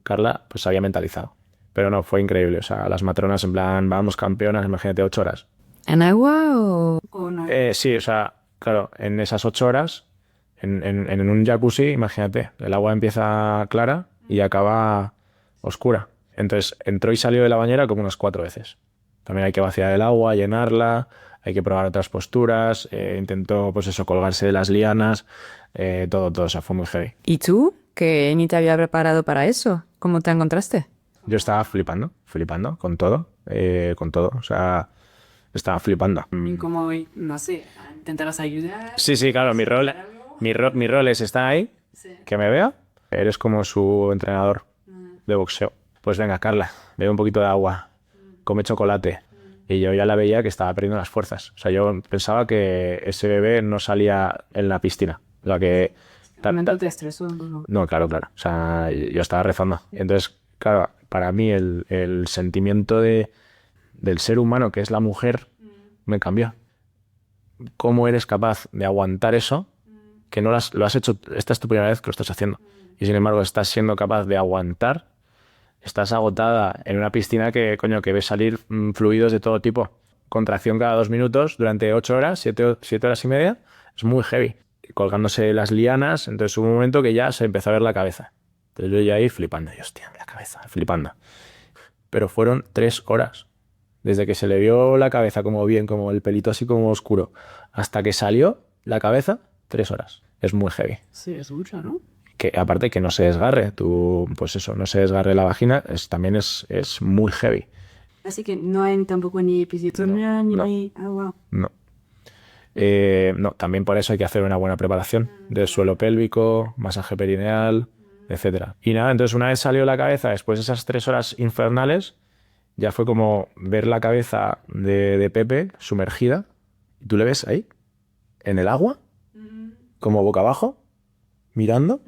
Carla pues se había mentalizado. Pero no, fue increíble, o sea, las matronas en plan, vamos campeonas, imagínate, 8 horas. ¿En agua o no? Sí, o sea, claro, en esas 8 horas, en un jacuzzi, imagínate, el agua empieza clara y acaba oscura. Entonces entró y salió de la bañera como unas 4 veces. También hay que vaciar el agua, llenarla, hay que probar otras posturas, intentó pues eso, colgarse de las lianas, todo, o sea, fue muy heavy. ¿Y tú? Que ni te había preparado para eso. ¿Cómo te encontraste? Yo estaba flipando con todo, o sea, Estaba flipando. Y como, no sé, intentarás ayudar. Sí, claro, mi rol es estar ahí, que me vea. Eres como su entrenador de boxeo. Pues venga, Carla, bebe un poquito de agua, come chocolate. Y yo ya la veía que estaba perdiendo las fuerzas. O sea, yo pensaba que ese bebé no salía en la piscina. O sea, que... ¿Te estresó? No, claro. O sea, yo estaba rezando. Entonces, claro, para mí el sentimiento del ser humano, que es la mujer, me cambió. ¿Cómo eres capaz de aguantar eso? Que no lo has hecho, esta es tu primera vez que lo estás haciendo. Y sin embargo, estás siendo capaz de aguantar. Estás agotada en una piscina que ves salir fluidos de todo tipo. Contracción cada 2 minutos durante 8 horas, 7 horas y media. Es muy heavy. Colgándose las lianas. Entonces hubo un momento que ya se empezó a ver la cabeza. Entonces yo ya ahí flipando. Y hostia, la cabeza, flipando. Pero fueron 3 horas. Desde que se le vio la cabeza como bien, como el pelito así como oscuro, hasta que salió la cabeza, 3 horas. Es muy heavy. Sí, es mucho, ¿no? Que aparte que no se desgarre, no se desgarre la vagina, también es muy heavy. Así que no hay tampoco ni episiotomía, ni agua. No. No, también por eso hay que hacer una buena preparación del suelo pélvico, masaje perineal, etcétera. Y nada, entonces una vez salió la cabeza, después de esas 3 horas infernales, ya fue como ver la cabeza de Pepe sumergida. Y tú le ves ahí, en el agua, como boca abajo, mirando,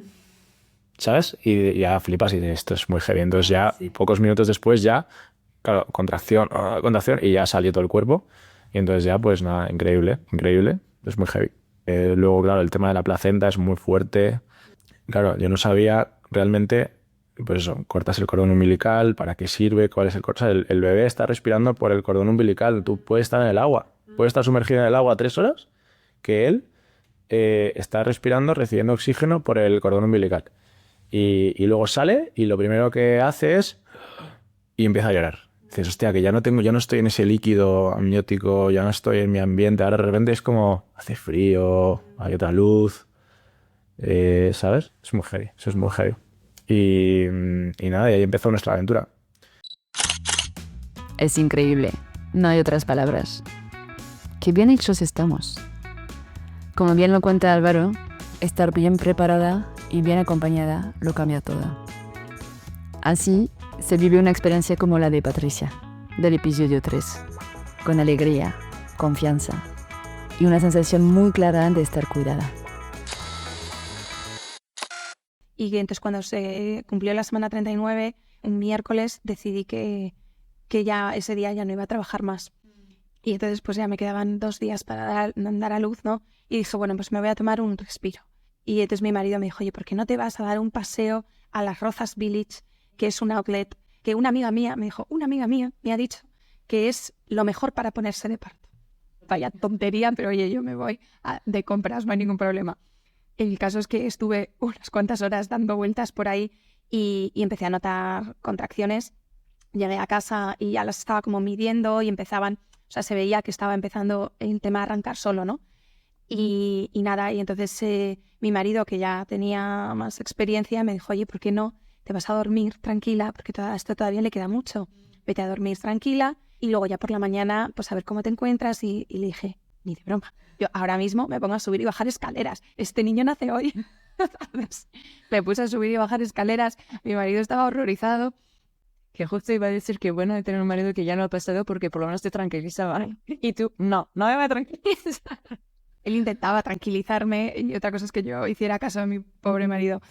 ¿sabes? Y ya flipas y dices, esto es muy heavy. Entonces ya, pocos minutos después ya, claro, contracción, y ya salió todo el cuerpo. Y entonces ya, pues nada, increíble. Es muy heavy. Luego, claro, el tema de la placenta es muy fuerte. Claro, yo no sabía realmente, pues eso, cortas el cordón umbilical, ¿para qué sirve? ¿Cuál es el cordón? O sea, el bebé está respirando por el cordón umbilical. Tú puedes estar en el agua, puedes estar sumergido en el agua 3 horas, que él está respirando, recibiendo oxígeno por el cordón umbilical. Y luego sale y lo primero que hace es... y empieza a llorar. Dices, hostia, que ya no estoy en ese líquido amniótico, ya no estoy en mi ambiente. Ahora de repente es como, hace frío, hay otra luz, ¿sabes? Es muy heavy, eso es muy heavy. Y nada, y ahí empezó nuestra aventura. Es increíble, no hay otras palabras. Qué bien hechos estamos. Como bien lo cuenta Álvaro, estar bien preparada y bien acompañada lo cambia todo. Así se vive una experiencia como la de Patricia, del episodio 3, con alegría, confianza y una sensación muy clara de estar cuidada. Y que entonces cuando se cumplió la semana 39, un miércoles decidí que ya ese día ya no iba a trabajar más. Y entonces pues ya me quedaban 2 días para dar a luz, ¿no? Y dije, bueno, pues me voy a tomar un respiro. Y entonces mi marido me dijo, oye, ¿por qué no te vas a dar un paseo a las Rozas Village, que es un outlet que una amiga mía me ha dicho que es lo mejor para ponerse de parto? Vaya tontería, pero oye, yo me voy de compras, no hay ningún problema. El caso es que estuve unas cuantas horas dando vueltas por ahí y empecé a notar contracciones. Llegué a casa y ya las estaba como midiendo y empezaban, o sea, se veía que estaba empezando el tema a arrancar solo, ¿no? Y nada, y entonces mi marido, que ya tenía más experiencia, me dijo, oye, ¿por qué no te vas a dormir tranquila? Porque esto todavía le queda mucho. Vete a dormir tranquila y luego ya por la mañana, pues a ver cómo te encuentras. Y le dije, ni de broma, yo ahora mismo me pongo a subir y bajar escaleras. Este niño nace hoy. Me puse a subir y bajar escaleras. Mi marido estaba horrorizado. Que justo iba a decir que bueno de tener un marido que ya no ha pasado porque por lo menos te tranquilizaba. Y tú, no me va a tranquilizar. Él intentaba tranquilizarme y otra cosa es que yo hiciera caso a mi pobre marido.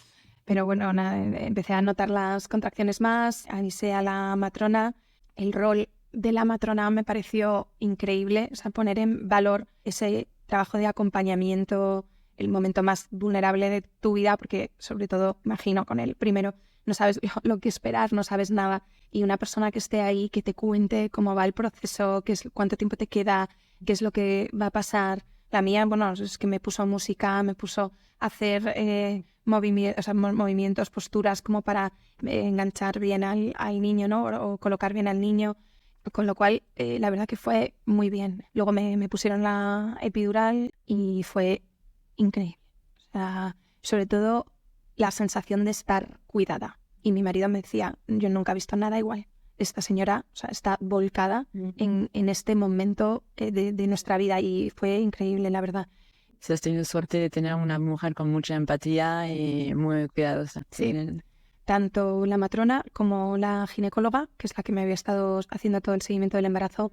Pero bueno, nada, empecé a notar las contracciones más, avisé a la matrona. El rol de la matrona me pareció increíble, o sea, poner en valor ese trabajo de acompañamiento, el momento más vulnerable de tu vida, porque sobre todo, imagino, con el primero no sabes lo que esperar, no sabes nada. Y una persona que esté ahí, que te cuente cómo va el proceso, cuánto tiempo te queda, qué es lo que va a pasar. La mía, bueno, es que me puso música, me puso a hacer movimientos, posturas como para enganchar bien al niño, ¿no? O colocar bien al niño. Con lo cual, la verdad que fue muy bien. Luego me pusieron la epidural y fue increíble. O sea, sobre todo la sensación de estar cuidada. Y mi marido me decía, yo nunca he visto nada igual. esta señora, o sea, está volcada en este momento de nuestra vida y fue increíble, la verdad. Si has tenido suerte de tener una mujer con mucha empatía y muy cuidadosa. Sí. Tanto la matrona como la ginecóloga, que es la que me había estado haciendo todo el seguimiento del embarazo,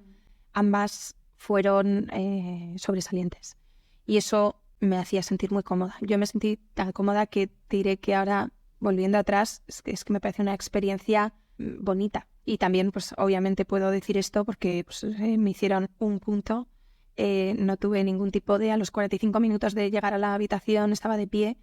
ambas fueron sobresalientes. Y eso me hacía sentir muy cómoda. Yo me sentí tan cómoda que te diré que ahora, volviendo atrás, es que me parece una experiencia bonita. Y también, pues obviamente puedo decir esto porque pues, me hicieron un punto. No tuve ningún tipo de... A los 45 minutos de llegar a la habitación estaba de pie.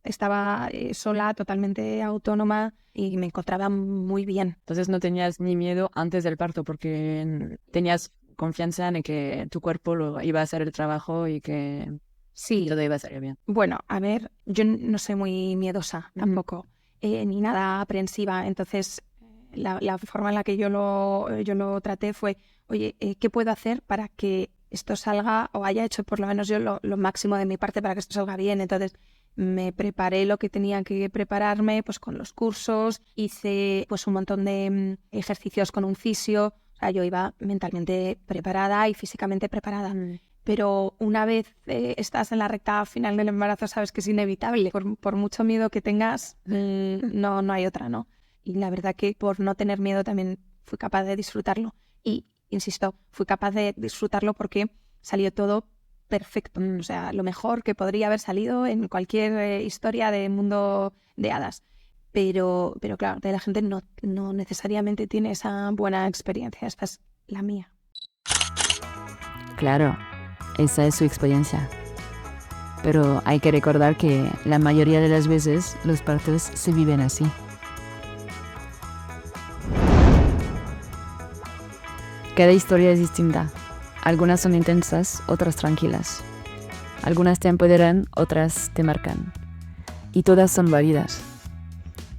Estaba sola, totalmente autónoma y me encontraba muy bien. Entonces no tenías ni miedo antes del parto porque tenías confianza en que tu cuerpo lo iba a hacer el trabajo y que todo iba a salir bien. Bueno, a ver, yo no soy muy miedosa tampoco, ni nada aprensiva. Entonces, la forma en la que yo lo traté fue, oye, ¿qué puedo hacer para que esto salga o haya hecho por lo menos yo lo máximo de mi parte para que esto salga bien? Entonces, me preparé lo que tenía que prepararme, pues con los cursos, hice pues un montón de ejercicios con un fisio. O sea, yo iba mentalmente preparada y físicamente preparada. Pero una vez estás en la recta final del embarazo, sabes que es inevitable. Por mucho miedo que tengas, no hay otra, ¿no? Y la verdad que por no tener miedo también fui capaz de disfrutarlo. Y, insisto, fui capaz de disfrutarlo porque salió todo perfecto. O sea, lo mejor que podría haber salido en cualquier historia de mundo de hadas. Pero claro, la gente no necesariamente tiene esa buena experiencia. Esta es la mía. Claro, esa es su experiencia. Pero hay que recordar que la mayoría de las veces los partos se viven así. Cada historia es distinta. Algunas son intensas, otras tranquilas. Algunas te empoderan, otras te marcan. Y todas son válidas.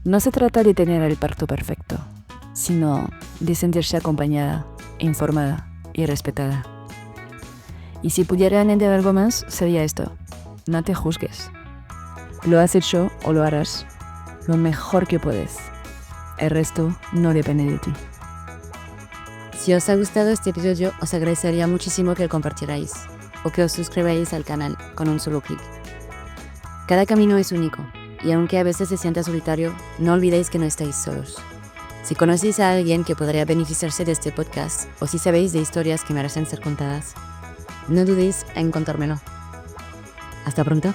No se trata de tener el parto perfecto, sino de sentirse acompañada, informada y respetada. Y si pudiera añadir algo más, sería esto. No te juzgues. Lo has hecho o lo harás lo mejor que puedes. El resto no depende de ti. Si os ha gustado este episodio, os agradecería muchísimo que lo compartierais o que os suscribáis al canal con un solo clic. Cada camino es único y aunque a veces se sienta solitario, no olvidéis que no estáis solos. Si conocéis a alguien que podría beneficiarse de este podcast o si sabéis de historias que merecen ser contadas, no dudéis en contármelo. Hasta pronto.